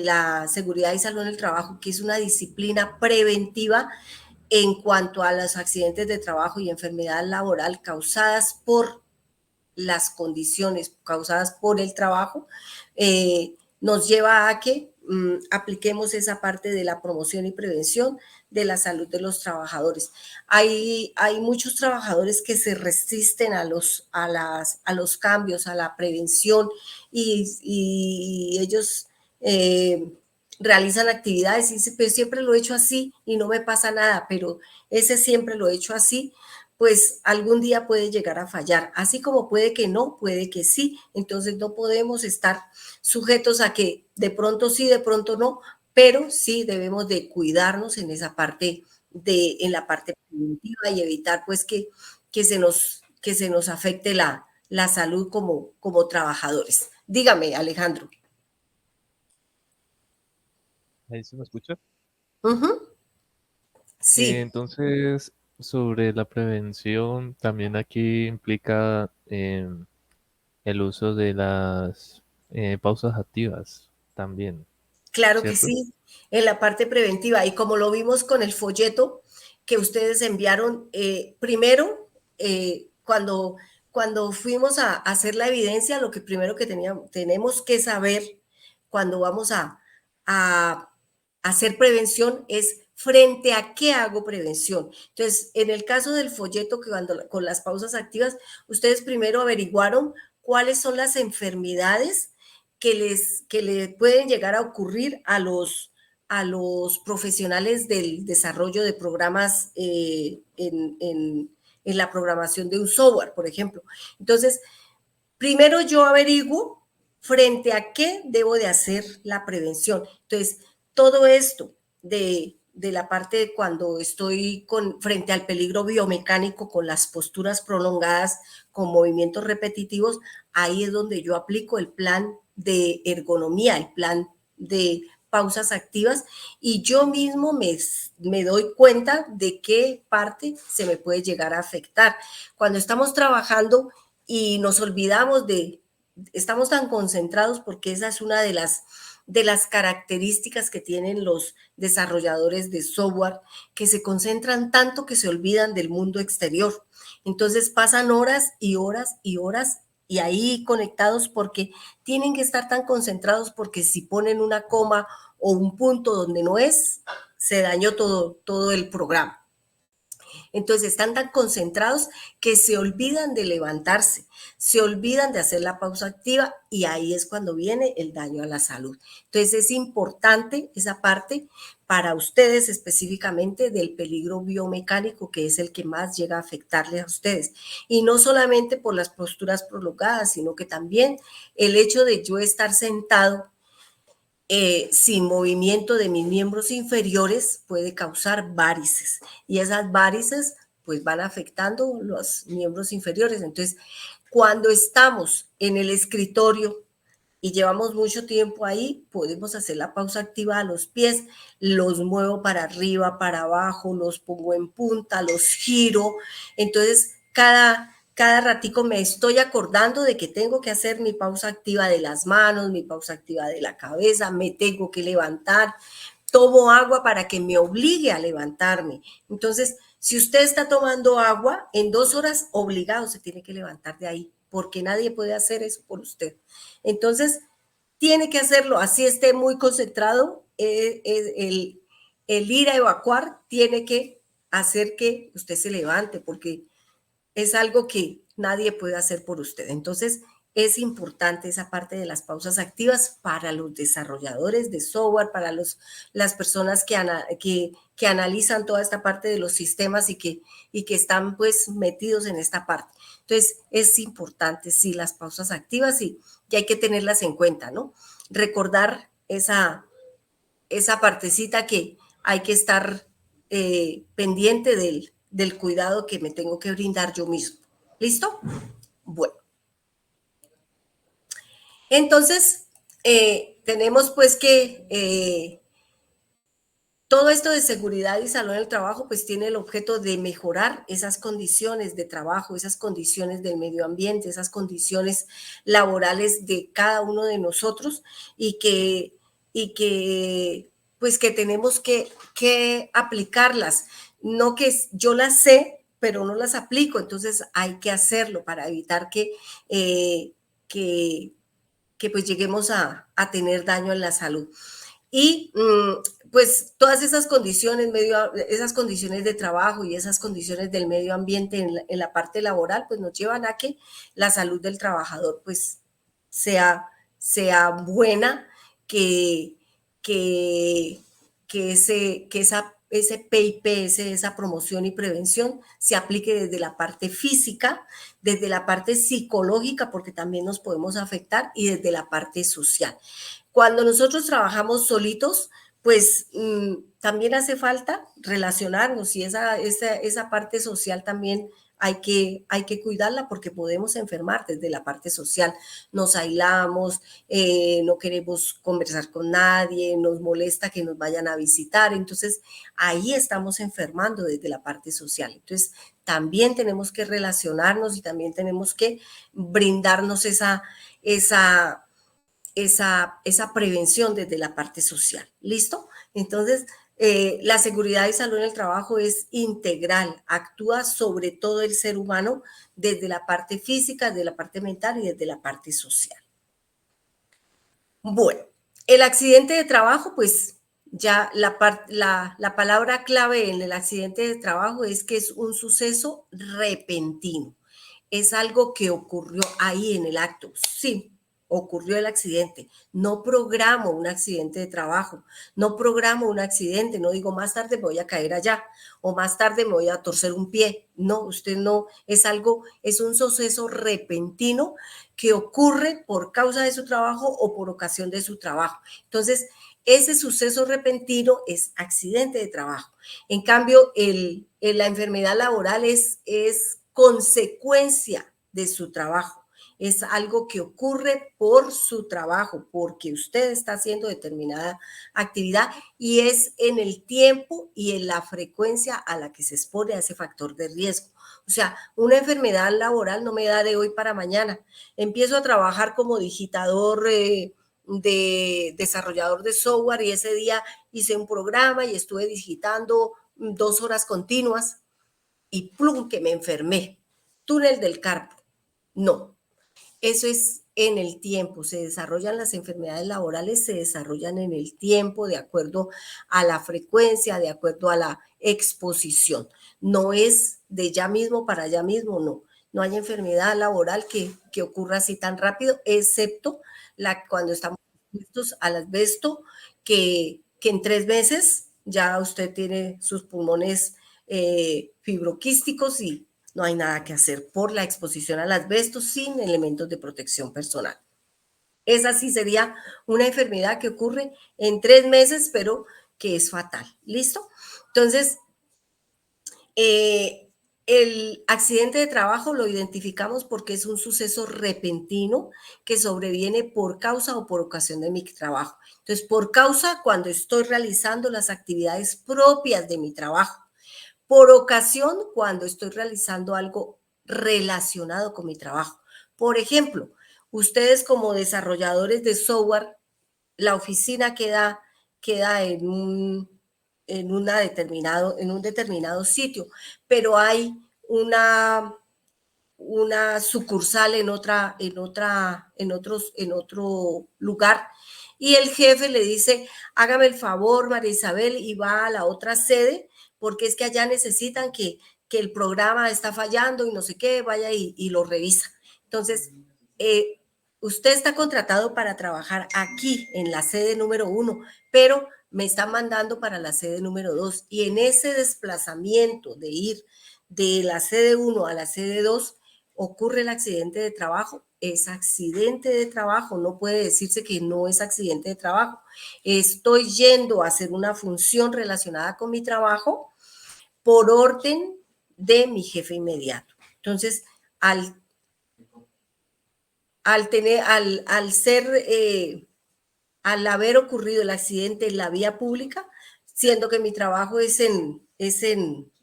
la seguridad y salud en el trabajo, que es una disciplina preventiva en cuanto a los accidentes de trabajo y enfermedad laboral causadas por las condiciones causadas por el trabajo, nos lleva a que apliquemos esa parte de la promoción y prevención de la salud de los trabajadores. Hay muchos trabajadores que se resisten a los cambios, a la prevención y ellos realizan actividades y dicen, pero siempre lo he hecho así y no me pasa nada, pero ese siempre lo he hecho así, pues algún día puede llegar a fallar, así como puede que no, puede que sí. Entonces no podemos estar sujetos a que de pronto sí, de pronto no, pero sí debemos de cuidarnos en esa parte en la parte preventiva y evitar pues que se nos afecte la salud como trabajadores. Dígame, Alejandro. ¿Ahí se me escucha? Uh -huh. Sí. Entonces, sobre la prevención, también aquí implica el uso de las pausas activas también, Claro que ¿cierto? sí, en la parte preventiva. Y como lo vimos con el folleto que ustedes enviaron, primero, cuando fuimos a hacer la evidencia, lo que primero que tenemos que saber cuando vamos a hacer prevención es frente a qué hago prevención. Entonces, en el caso del folleto, que cuando, con las pausas activas, ustedes primero averiguaron cuáles son las enfermedades que le pueden llegar a ocurrir a los profesionales del desarrollo de programas en la programación de un software, por ejemplo. Entonces, primero yo averiguo frente a qué debo de hacer la prevención. Entonces, todo esto de la parte de cuando estoy frente al peligro biomecánico con las posturas prolongadas, con movimientos repetitivos, ahí es donde yo aplico el plan de ergonomía, el plan de pausas activas y yo mismo me doy cuenta de qué parte se me puede llegar a afectar. Cuando estamos trabajando y nos olvidamos estamos tan concentrados porque esa es una de las características que tienen los desarrolladores de software, que se concentran tanto que se olvidan del mundo exterior. Entonces pasan horas y horas y horas y ahí conectados porque tienen que estar tan concentrados porque si ponen una coma o un punto donde no es, se dañó todo el programa. Entonces están tan concentrados que se olvidan de levantarse, se olvidan de hacer la pausa activa y ahí es cuando viene el daño a la salud. Entonces es importante esa parte para ustedes específicamente del peligro biomecánico, que es el que más llega a afectarles a ustedes. Y no solamente por las posturas prolongadas, sino que también el hecho de yo estar sentado sin movimiento de mis miembros inferiores puede causar varices y esas varices pues van afectando los miembros inferiores. Entonces, cuando estamos en el escritorio y llevamos mucho tiempo ahí, podemos hacer la pausa activa a los pies, los muevo para arriba, para abajo, los pongo en punta, los giro. Entonces, cada ratico me estoy acordando de que tengo que hacer mi pausa activa de las manos, mi pausa activa de la cabeza, me tengo que levantar, tomo agua para que me obligue a levantarme. Entonces, si usted está tomando agua, en 2 horas obligado se tiene que levantar de ahí, porque nadie puede hacer eso por usted. Entonces, tiene que hacerlo, así esté muy concentrado, el ir a evacuar tiene que hacer que usted se levante, porque es algo que nadie puede hacer por usted. Entonces, es importante esa parte de las pausas activas para los desarrolladores de software, para las personas que analizan toda esta parte de los sistemas y que están pues metidos en esta parte. Entonces, es importante, sí, las pausas activas y hay que tenerlas en cuenta, ¿no? Recordar esa partecita que hay que estar pendiente del cuidado que me tengo que brindar yo mismo. ¿Listo? Bueno, entonces tenemos pues que todo esto de seguridad y salud en el trabajo pues tiene el objeto de mejorar esas condiciones de trabajo, esas condiciones del medio ambiente, esas condiciones laborales de cada uno de nosotros y que pues que tenemos que aplicarlas. No que yo las sé, pero no las aplico, entonces hay que hacerlo para evitar que, que pues lleguemos a tener daño en la salud. Y pues todas esas condiciones de trabajo y esas condiciones del medio ambiente en la parte laboral, pues nos llevan a que la salud del trabajador pues sea buena, que, que, ese PIP, esa promoción y prevención se aplique desde la parte física, desde la parte psicológica, porque también nos podemos afectar, y desde la parte social. Cuando nosotros trabajamos solitos, pues también hace falta relacionarnos y esa parte social también hay que cuidarla porque podemos enfermar desde la parte social. Nos aislamos, no queremos conversar con nadie, nos molesta que nos vayan a visitar. Entonces, ahí estamos enfermando desde la parte social. Entonces, también tenemos que relacionarnos y también tenemos que brindarnos esa prevención desde la parte social. ¿Listo? Entonces, la seguridad y salud en el trabajo es integral, actúa sobre todo el ser humano desde la parte física, desde la parte mental y desde la parte social. Bueno, el accidente de trabajo, pues ya la palabra clave en el accidente de trabajo es que es un suceso repentino. Es algo que ocurrió ahí en el acto. Sí, ocurrió el accidente. No programo un accidente de trabajo, no programo un accidente, no digo más tarde me voy a caer allá o más tarde me voy a torcer un pie. No, usted no, es un suceso repentino que ocurre por causa de su trabajo o por ocasión de su trabajo. Entonces, ese suceso repentino es accidente de trabajo. En cambio, la enfermedad laboral es consecuencia de su trabajo. Es algo que ocurre por su trabajo, porque usted está haciendo determinada actividad y es en el tiempo y en la frecuencia a la que se expone a ese factor de riesgo. O sea, una enfermedad laboral no me da de hoy para mañana. Empiezo a trabajar como digitador, de desarrollador de software y ese día hice un programa y estuve digitando 2 horas continuas y plum, que me enfermé. Túnel del carpo. No, eso es en el tiempo. Se desarrollan las enfermedades laborales, se desarrollan en el tiempo de acuerdo a la frecuencia, de acuerdo a la exposición. No es de ya mismo para allá mismo, no. No hay enfermedad laboral que ocurra así tan rápido, excepto cuando estamos expuestos al asbesto, que en 3 meses ya usted tiene sus pulmones fibroquísticos y no hay nada que hacer por la exposición al asbesto sin elementos de protección personal. Esa sí sería una enfermedad que ocurre en 3 meses, pero que es fatal. ¿Listo? Entonces, el accidente de trabajo lo identificamos porque es un suceso repentino que sobreviene por causa o por ocasión de mi trabajo. Entonces, por causa, cuando estoy realizando las actividades propias de mi trabajo. Por ocasión, cuando estoy realizando algo relacionado con mi trabajo. Por ejemplo, ustedes como desarrolladores de software, la oficina queda en un determinado sitio, pero hay una sucursal en otro lugar y el jefe le dice, hágame el favor, María Isabel, y va a la otra sede porque es que allá necesitan que el programa está fallando y no sé qué, vaya y lo revisa. Entonces, usted está contratado para trabajar aquí en la sede número 1, pero me están mandando para la sede número 2 y en ese desplazamiento de ir de la sede 1 a la sede 2 ocurre el accidente de trabajo. Es accidente de trabajo, no puede decirse que no es accidente de trabajo. Estoy yendo a hacer una función relacionada con mi trabajo por orden de mi jefe inmediato. Entonces, al haber ocurrido el accidente en la vía pública, siendo que mi trabajo es en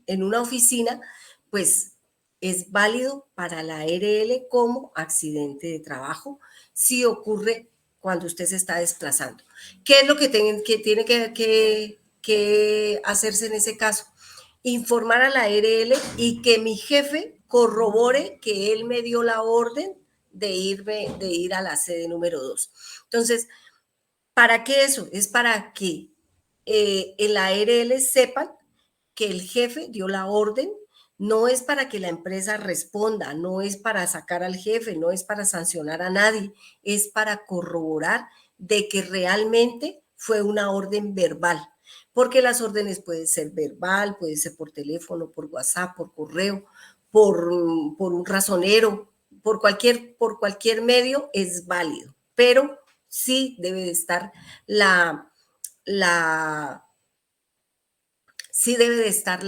una oficina, pues es válido para la ARL como accidente de trabajo si ocurre cuando usted se está desplazando. ¿Qué es lo que tiene que hacerse en ese caso? Informar a la ARL y que mi jefe corrobore que él me dio la orden de ir a la sede número 2. Entonces, ¿para qué eso? Es para que en la ARL sepan que el jefe dio la orden, no es para que la empresa responda, no es para sacar al jefe, no es para sancionar a nadie, es para corroborar de que realmente fue una orden verbal, porque las órdenes pueden ser verbal, puede ser por teléfono, por WhatsApp, por correo, por un razonero, por cualquier medio es válido, pero sí debe de estar la, la sí debe de estar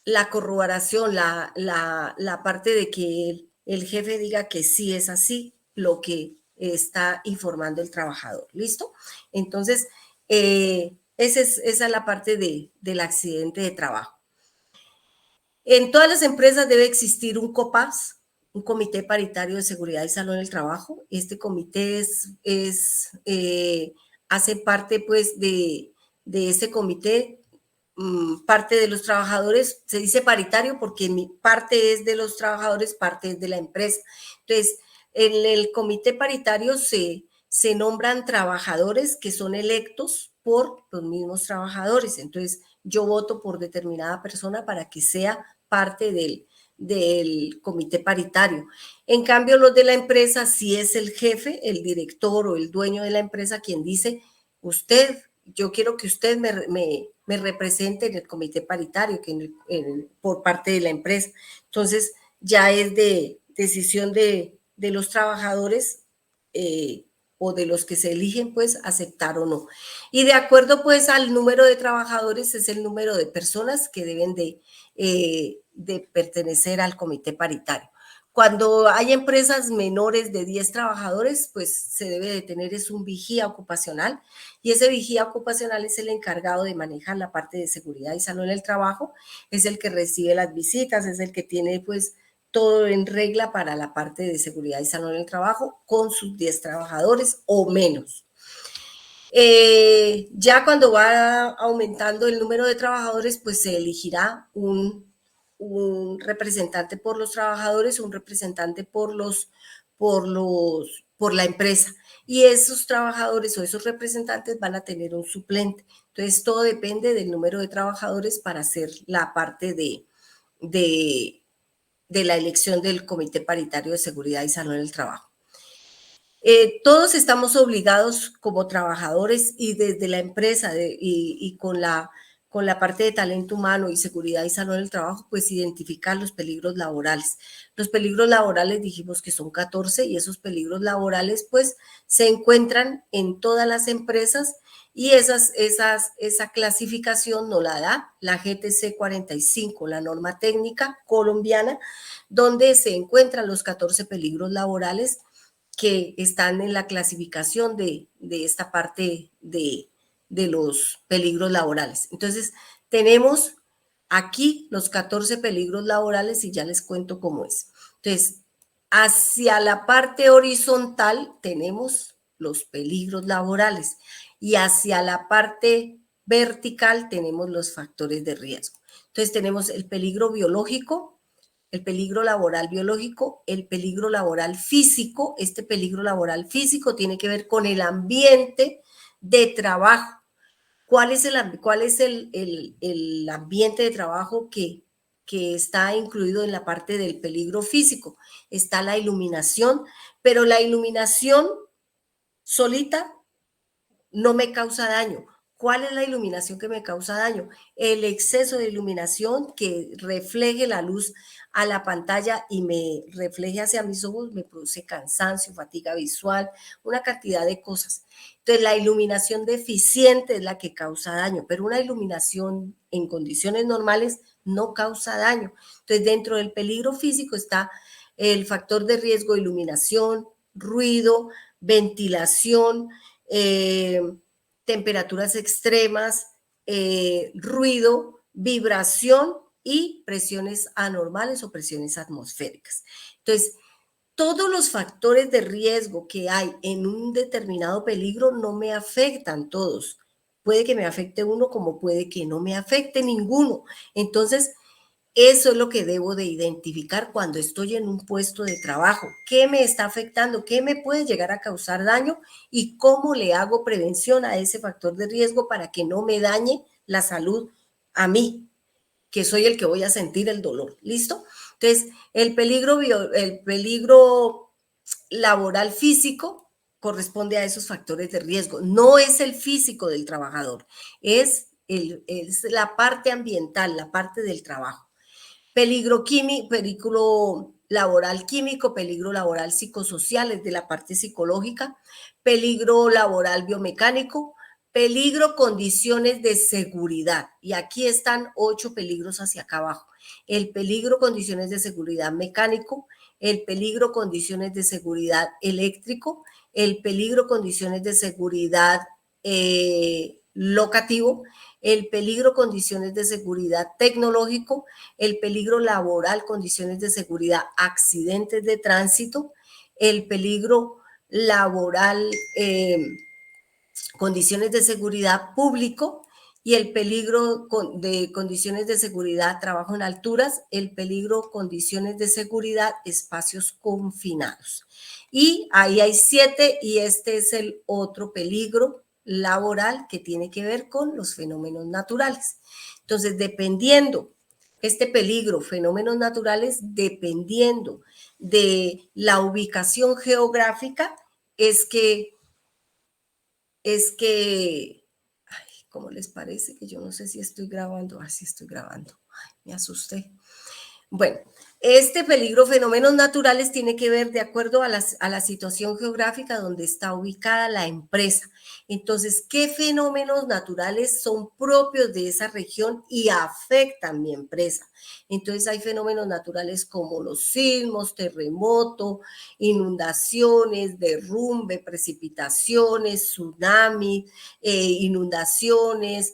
la corroboración, la parte de que el jefe diga que sí es así, lo que está informando el trabajador. ¿Listo? Entonces, esa es la parte del accidente de trabajo. En todas las empresas debe existir un COPAS, un Comité Paritario de Seguridad y Salud en el Trabajo. Este comité hace parte pues de ese comité, parte de los trabajadores, se dice paritario porque parte es de los trabajadores, parte es de la empresa. Entonces, en el comité paritario se nombran trabajadores que son electos por los mismos trabajadores. Entonces, yo voto por determinada persona para que sea parte del comité paritario. En cambio, los de la empresa, si es el jefe, el director o el dueño de la empresa quien dice, usted, yo quiero que usted me represente en el comité paritario por parte de la empresa. Entonces, ya es de decisión de los trabajadores o de los que se eligen, pues, aceptar o no. Y de acuerdo, pues, al número de trabajadores es el número de personas que deben de pertenecer al comité paritario. Cuando hay empresas menores de 10 trabajadores, pues se debe de tener es un vigía ocupacional y ese vigía ocupacional es el encargado de manejar la parte de seguridad y salud en el trabajo, es el que recibe las visitas, es el que tiene pues todo en regla para la parte de seguridad y salud en el trabajo con sus 10 trabajadores o menos. Ya cuando va aumentando el número de trabajadores, pues se elegirá un representante por los trabajadores, un representante por la empresa. Y esos trabajadores o esos representantes van a tener un suplente. Entonces, todo depende del número de trabajadores para hacer la parte de la elección del Comité Paritario de Seguridad y Salud en el Trabajo. Todos estamos obligados como trabajadores y desde la empresa y con la parte de talento humano y seguridad y salud en el trabajo, pues identificar los peligros laborales. Los peligros laborales dijimos que son 14 y esos peligros laborales pues se encuentran en todas las empresas y esa clasificación nos la da la GTC 45, la norma técnica colombiana, donde se encuentran los 14 peligros laborales que están en la clasificación de esta parte de los peligros laborales. Entonces, tenemos aquí los 14 peligros laborales y ya les cuento cómo es. Entonces, hacia la parte horizontal tenemos los peligros laborales y hacia la parte vertical tenemos los factores de riesgo. Entonces, tenemos el peligro biológico, el peligro laboral biológico, el peligro laboral físico. Este peligro laboral físico tiene que ver con el ambiente de trabajo. ¿Cuál es el ambiente de trabajo que está incluido en la parte del peligro físico? Está la iluminación, pero la iluminación solita no me causa daño. ¿Cuál es la iluminación que me causa daño? El exceso de iluminación que refleje la luz a la pantalla y me refleje hacia mis ojos, me produce cansancio, fatiga visual, una cantidad de cosas. Entonces, la iluminación deficiente es la que causa daño, pero una iluminación en condiciones normales no causa daño. Entonces, dentro del peligro físico está el factor de riesgo, iluminación, ruido, ventilación, temperaturas extremas, ruido, vibración y presiones anormales o presiones atmosféricas. Entonces, todos los factores de riesgo que hay en un determinado peligro no me afectan todos. Puede que me afecte uno como puede que no me afecte ninguno. Entonces, eso es lo que debo de identificar cuando estoy en un puesto de trabajo. ¿Qué me está afectando? ¿Qué me puede llegar a causar daño? ¿Y cómo le hago prevención a ese factor de riesgo para que no me dañe la salud a mí, que soy el que voy a sentir el dolor? ¿Listo? Entonces, el peligro laboral físico corresponde a esos factores de riesgo. No es el físico del trabajador, es la parte ambiental, la parte del trabajo. Peligro químico, peligro laboral químico, peligro laboral psicosocial, es de la parte psicológica, peligro laboral biomecánico, Peligro, condiciones de seguridad. Y aquí están 8 peligros hacia acá abajo. El peligro, condiciones de seguridad mecánico, el peligro, condiciones de seguridad eléctrico, el peligro, condiciones de seguridad locativo, el peligro, condiciones de seguridad tecnológico, el peligro laboral, condiciones de seguridad, accidentes de tránsito, el peligro laboral, condiciones de seguridad público y el peligro de condiciones de seguridad, trabajo en alturas, el peligro, condiciones de seguridad, espacios confinados. Y ahí hay 7 y este es el otro peligro laboral que tiene que ver con los fenómenos naturales. Entonces, dependiendo este peligro, fenómenos naturales, dependiendo de la ubicación geográfica, es que, ay, ¿cómo les parece? Que yo no sé si estoy grabando. Ah, sí estoy grabando. Ay, me asusté. Bueno, este peligro, fenómenos naturales, tiene que ver de acuerdo a la situación geográfica donde está ubicada la empresa. Entonces, ¿qué fenómenos naturales son propios de esa región y afectan mi empresa? Entonces, hay fenómenos naturales como los sismos, terremoto, inundaciones, derrumbe, precipitaciones, tsunami, inundaciones,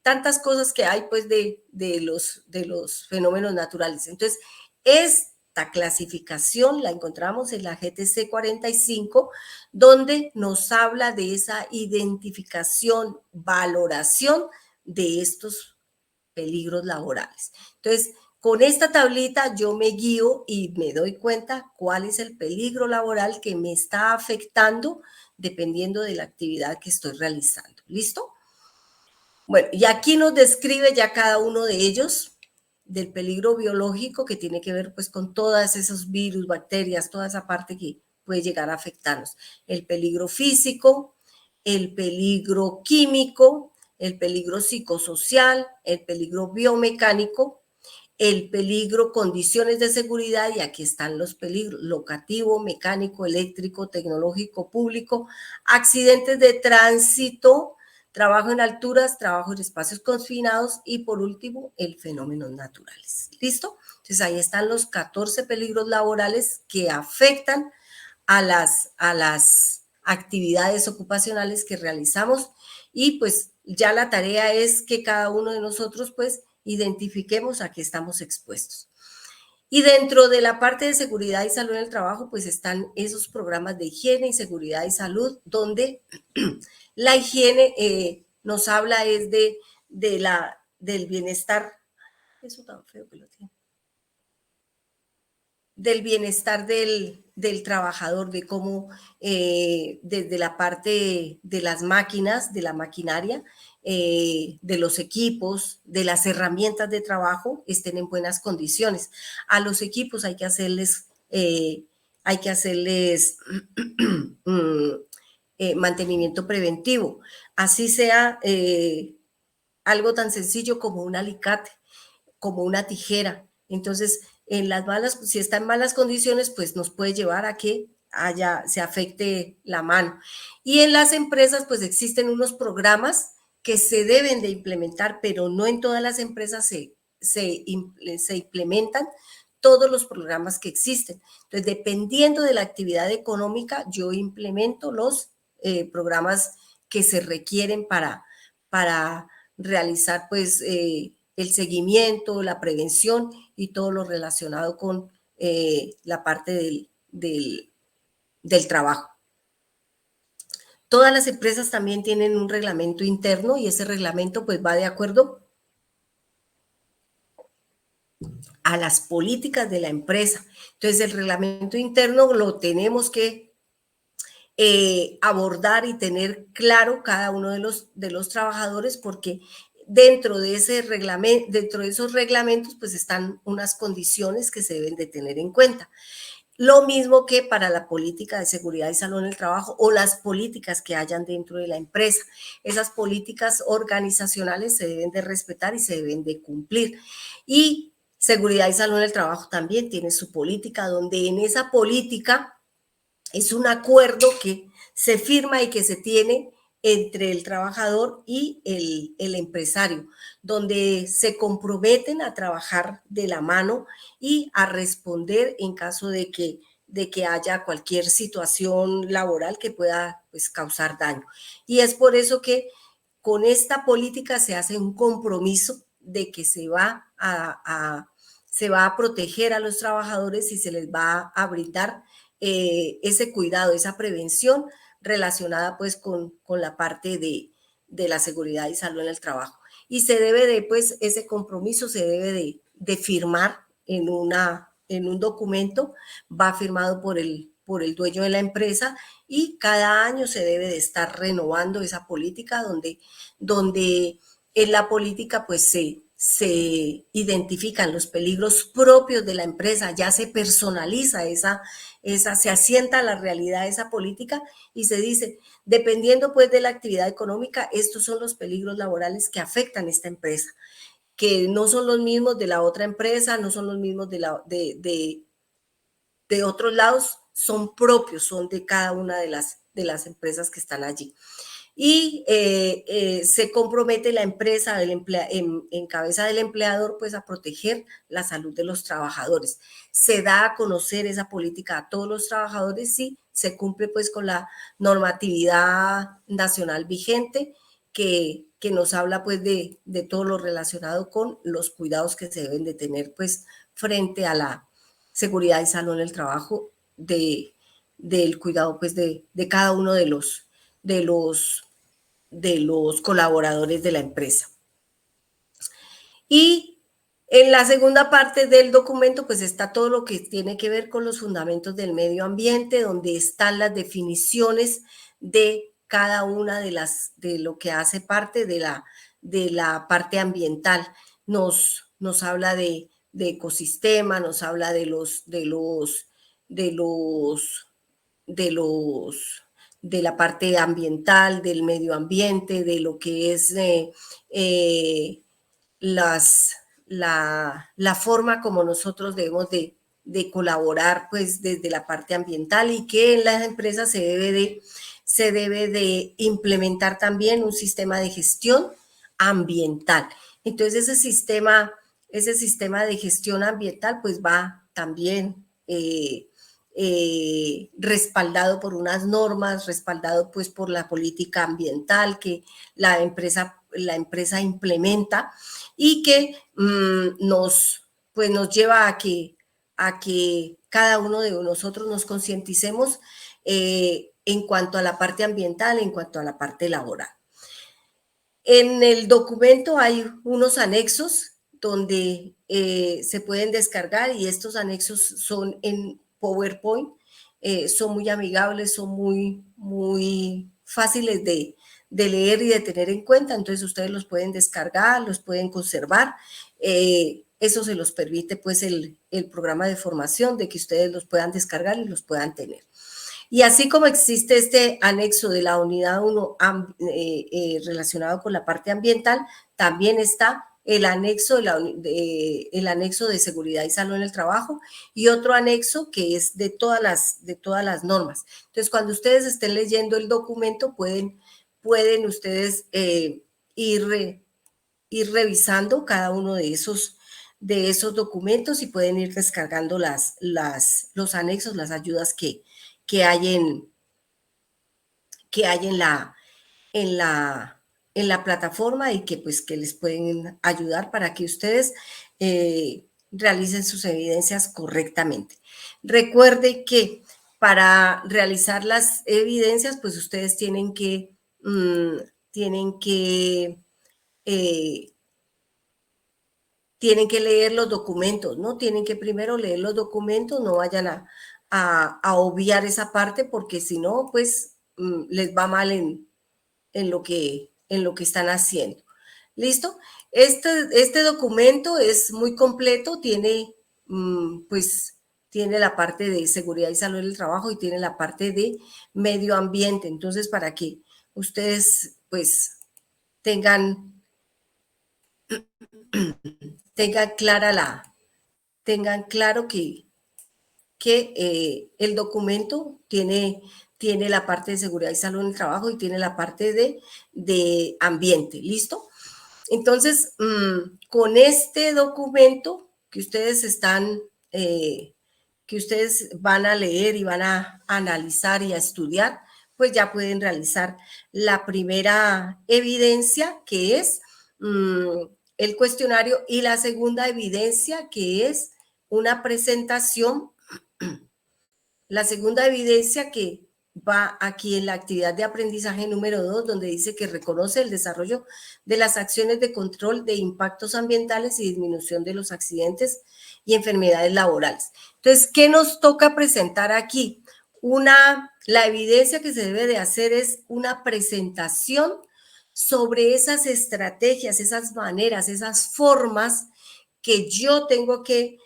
tantas cosas que hay pues de los fenómenos naturales. Entonces, esta clasificación la encontramos en la GTC 45, donde nos habla de esa identificación, valoración de estos peligros laborales. Entonces, con esta tablita yo me guío y me doy cuenta cuál es el peligro laboral que me está afectando dependiendo de la actividad que estoy realizando. ¿Listo? Bueno, y aquí nos describe ya cada uno de ellos del peligro biológico que tiene que ver pues con todos esos virus, bacterias, toda esa parte que puede llegar a afectarnos. El peligro físico, el peligro químico, el peligro psicosocial, el peligro biomecánico, el peligro, condiciones de seguridad, y aquí están los peligros: locativo, mecánico, eléctrico, tecnológico, público, accidentes de tránsito, trabajo en alturas, trabajo en espacios confinados y por último, el fenómenos naturales. ¿Listo? Entonces ahí están los 14 peligros laborales que afectan a las actividades ocupacionales que realizamos, y pues ya la tarea es que cada uno de nosotros pues identifiquemos a qué estamos expuestos. Y dentro de la parte de seguridad y salud en el trabajo, pues están esos programas de higiene y seguridad y salud, donde la higiene nos habla es del bienestar, eso tan feo que lo tiene, del bienestar del trabajador, de cómo desde la parte de las máquinas, de la maquinaria, de los equipos, de las herramientas de trabajo, estén en buenas condiciones. A los equipos hay que hacerles mantenimiento preventivo, así sea algo tan sencillo como un alicate, como una tijera. Entonces, si está en malas condiciones, pues nos puede llevar a que se afecte la mano. Y en las empresas, pues existen unos programas que se deben de implementar, pero no en todas las empresas se implementan todos los programas que existen. Entonces, dependiendo de la actividad económica, yo implemento los programas que se requieren para realizar pues el seguimiento, la prevención y todo lo relacionado con la parte del trabajo. Todas las empresas también tienen un reglamento interno y ese reglamento pues va de acuerdo a las políticas de la empresa. Entonces el reglamento interno lo tenemos que abordar y tener claro cada uno de los trabajadores, porque dentro de esos reglamentos pues están unas condiciones que se deben de tener en cuenta. Lo mismo que para la política de seguridad y salud en el trabajo o las políticas que hayan dentro de la empresa. Esas políticas organizacionales se deben de respetar y se deben de cumplir. Y seguridad y salud en el trabajo también tiene su política, donde en esa política es un acuerdo que se firma y que se tiene entre el trabajador y el empresario, donde se comprometen a trabajar de la mano y a responder en caso de que haya cualquier situación laboral que pueda pues, causar daño. Y es por eso que con esta política se hace un compromiso de que se va a proteger a los trabajadores y se les va a brindar ese cuidado, esa prevención relacionada pues con la parte de la seguridad y salud en el trabajo. Y se debe de, pues, ese compromiso se debe de firmar en un documento, va firmado por el dueño de la empresa y cada año se debe de estar renovando esa política donde en la política pues se identifican los peligros propios de la empresa, ya se personaliza se asienta la realidad de esa política y se dice, dependiendo pues de la actividad económica, estos son los peligros laborales que afectan a esta empresa, que no son los mismos de la otra empresa, no son los mismos de otros lados, son propios, son de cada una de las empresas que están allí. Y se compromete la empresa en cabeza del empleador pues a proteger la salud de los trabajadores. Se da a conocer esa política a todos los trabajadores y se cumple pues con la normatividad nacional vigente que nos habla pues de todo lo relacionado con los cuidados que se deben de tener pues frente a la seguridad y salud en el trabajo del cuidado pues de cada uno de los colaboradores de la empresa. Y en la segunda parte del documento, pues está todo lo que tiene que ver con los fundamentos del medio ambiente, donde están las definiciones de cada una de lo que hace parte de la parte ambiental. Nos habla de ecosistema, nos habla de la parte ambiental, del medio ambiente, de lo que es la forma como nosotros debemos de colaborar pues desde la parte ambiental y que en las empresas se debe de implementar también un sistema de gestión ambiental. Entonces ese sistema de gestión ambiental pues va también respaldado por unas normas, respaldado pues por la política ambiental que la empresa implementa y que pues nos lleva a que cada uno de nosotros nos concienticemos en cuanto a la parte ambiental, en cuanto a la parte laboral. En el documento hay unos anexos donde se pueden descargar y estos anexos son en PowerPoint, son muy amigables, son muy fáciles de leer y de tener en cuenta, entonces ustedes los pueden descargar, los pueden conservar, eso se los permite pues el programa de formación de que ustedes los puedan descargar y los puedan tener. Y así como existe este anexo de la unidad 1 relacionado con la parte ambiental, también está el anexo de seguridad y salud en el trabajo y otro anexo que es de todas las normas. Entonces, cuando ustedes estén leyendo el documento, pueden ustedes ir revisando cada uno de esos documentos y pueden ir descargando los anexos, las ayudas que hay en la plataforma y que pues que les pueden ayudar para que ustedes realicen sus evidencias correctamente. Recuerde que para realizar las evidencias, pues ustedes tienen que leer los documentos, ¿no? Tienen que primero leer los documentos, no vayan a obviar esa parte porque si no, pues les va mal en lo que están haciendo. ¿Listo? Este documento es muy completo, tiene la parte de seguridad y salud del trabajo y tiene la parte de medio ambiente. Entonces, para que ustedes pues tengan claro que el documento tiene tiene la parte de seguridad y salud en el trabajo y tiene la parte de ambiente, ¿listo? Entonces, con este documento que ustedes que ustedes van a leer y van a analizar y a estudiar, pues ya pueden realizar la primera evidencia, que es el cuestionario, y la segunda evidencia, que es una presentación. La segunda evidencia que va aquí en la actividad de aprendizaje número 2, donde dice que reconoce el desarrollo de las acciones de control de impactos ambientales y disminución de los accidentes y enfermedades laborales. Entonces, ¿qué nos toca presentar aquí? La evidencia que se debe de hacer es una presentación sobre esas estrategias, esas maneras, esas formas que yo tengo que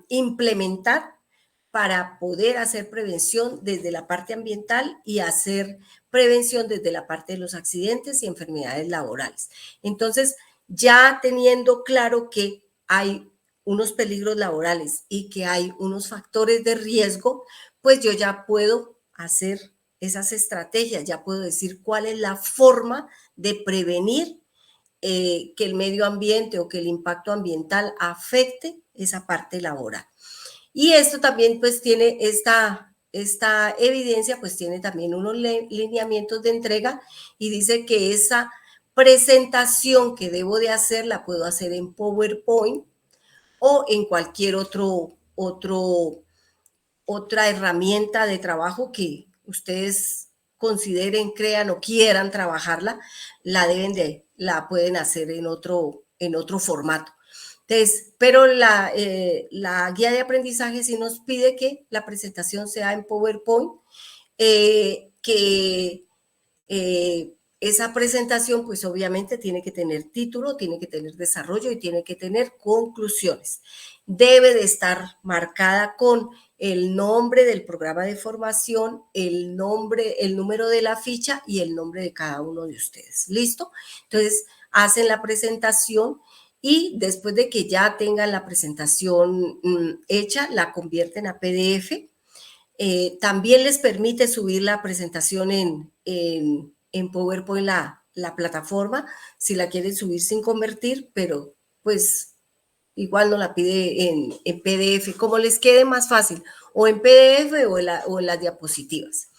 implementar para poder hacer prevención desde la parte ambiental y hacer prevención desde la parte de los accidentes y enfermedades laborales. Entonces, ya teniendo claro que hay unos peligros laborales y que hay unos factores de riesgo, pues yo ya puedo hacer esas estrategias, ya puedo decir cuál es la forma de prevenir que el medio ambiente o que el impacto ambiental afecte esa parte laboral. Y esto también pues tiene esta evidencia, pues tiene también unos lineamientos de entrega y dice que esa presentación que debo de hacer la puedo hacer en PowerPoint o en cualquier otra herramienta de trabajo que ustedes consideren, crean o quieran trabajarla, la pueden hacer en otro formato. Entonces, pero la guía de aprendizaje sí nos pide que la presentación sea en PowerPoint, que esa presentación pues obviamente tiene que tener título, tiene que tener desarrollo y tiene que tener conclusiones. Debe de estar marcada con el nombre del programa de formación, el número de la ficha y el nombre de cada uno de ustedes. ¿Listo? Entonces, hacen la presentación y después de que ya tengan la presentación hecha, la convierten a PDF. También les permite subir la presentación en PowerPoint, la plataforma, si la quieren subir sin convertir, pero pues igual no la pide en PDF, como les quede más fácil, o en PDF o en las diapositivas.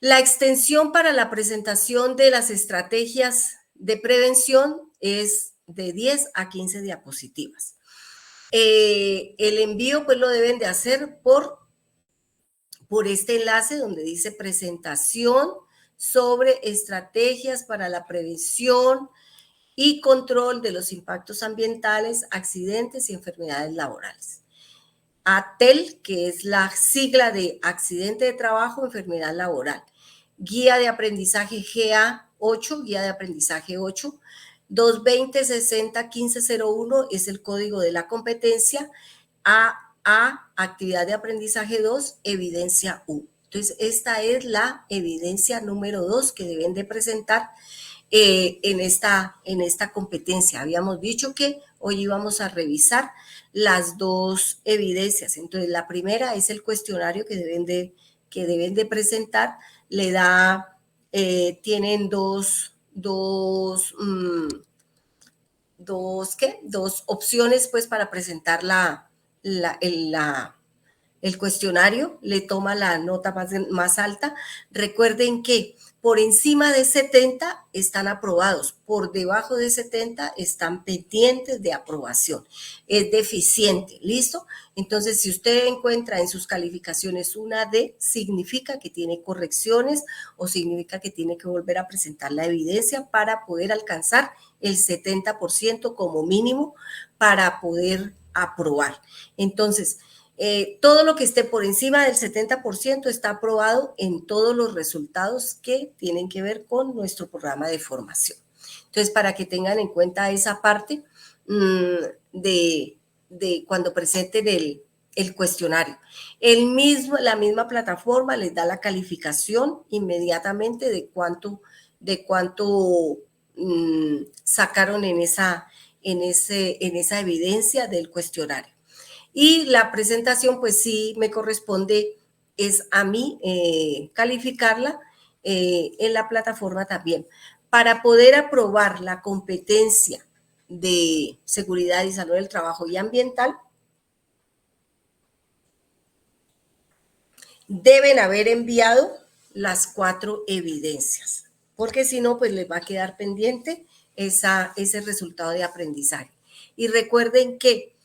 La extensión para la presentación de las estrategias de prevención es de 10 a 15 diapositivas. El envío pues lo deben de hacer por este enlace donde dice presentación sobre estrategias para la prevención y control de los impactos ambientales, accidentes y enfermedades laborales. ATEL, que es la sigla de accidente de trabajo, enfermedad laboral. Guía de aprendizaje GA8, guía de aprendizaje 8. 220-60-1501 es el código de la competencia. Actividad de aprendizaje 2, evidencia 1. Entonces, esta es la evidencia número 2 que deben de presentar en esta competencia. Habíamos dicho que hoy íbamos a revisar las dos evidencias. Entonces, la primera es el cuestionario que deben de presentar. Tienen dos opciones pues para presentar el cuestionario, le toma la nota más alta. Recuerden que por encima de 70 están aprobados, por debajo de 70 están pendientes de aprobación. Es deficiente, ¿listo? Entonces, si usted encuentra en sus calificaciones una D, significa que tiene correcciones o significa que tiene que volver a presentar la evidencia para poder alcanzar el 70% como mínimo para poder aprobar. Entonces, todo lo que esté por encima del 70% está aprobado en todos los resultados que tienen que ver con nuestro programa de formación. Entonces, para que tengan en cuenta esa parte de cuando presenten el cuestionario. La misma plataforma les da la calificación inmediatamente de cuánto sacaron en esa evidencia del cuestionario. Y la presentación, pues sí me corresponde es a mí calificarla en la plataforma también. Para poder aprobar la competencia de seguridad y salud del trabajo y ambiental, deben haber enviado las 4 evidencias, porque si no, pues les va a quedar pendiente ese resultado de aprendizaje. Y recuerden que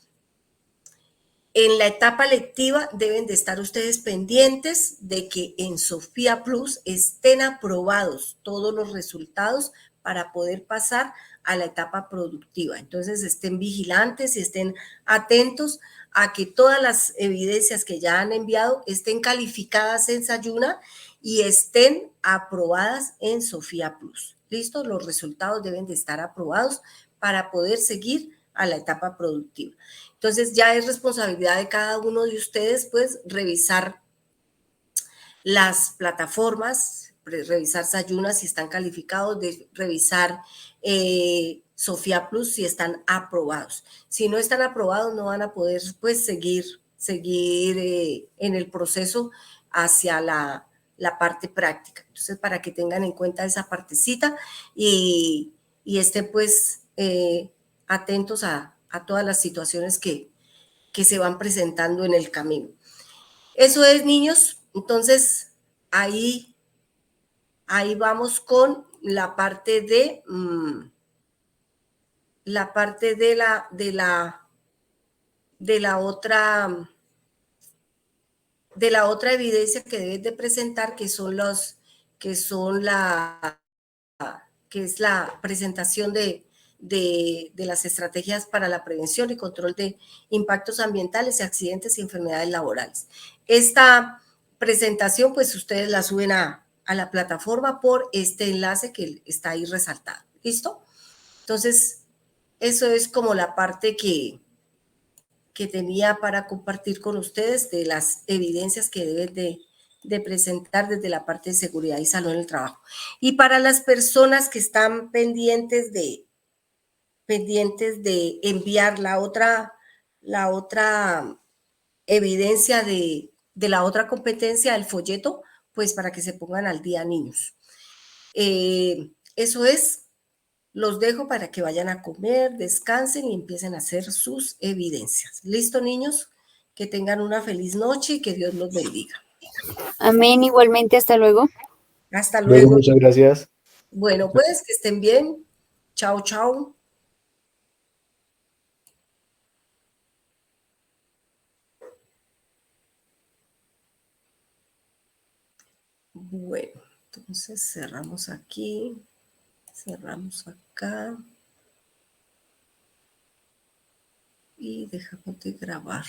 en la etapa lectiva deben de estar ustedes pendientes de que en Sofía Plus estén aprobados todos los resultados para poder pasar a la etapa productiva. Entonces estén vigilantes y estén atentos a que todas las evidencias que ya han enviado estén calificadas en Sayuna y estén aprobadas en Sofía Plus. ¿Listo? Los resultados deben de estar aprobados para poder seguir a la etapa productiva. Entonces ya es responsabilidad de cada uno de ustedes, pues, revisar las plataformas, revisar Sayuna si están calificados, revisar Sofía Plus si están aprobados. Si no están aprobados, no van a poder, pues, seguir en el proceso hacia la parte práctica. Entonces, para que tengan en cuenta esa partecita y estén, pues, atentos a todas las situaciones que se van presentando en el camino. Eso es, niños. Entonces, ahí vamos con la parte de la otra evidencia que debes de presentar, que es la presentación de las estrategias para la prevención y control de impactos ambientales y accidentes y enfermedades laborales. Esta presentación, pues ustedes la suben a la plataforma por este enlace que está ahí resaltado. ¿Listo? Entonces, eso es como la parte que tenía para compartir con ustedes de las evidencias que deben de presentar desde la parte de seguridad y salud en el trabajo. Y para las personas que están pendientes de enviar la otra evidencia de la otra competencia, el folleto, pues para que se pongan al día, niños. Eso es. Los dejo para que vayan a comer, descansen y empiecen a hacer sus evidencias. ¿Listo, niños? Que tengan una feliz noche y que Dios los bendiga. Amén, igualmente, hasta luego. Hasta luego. Muchas gracias. Bueno, pues que estén bien. Chao, chao. Bueno, entonces cerramos aquí, cerramos acá y dejamos de grabar.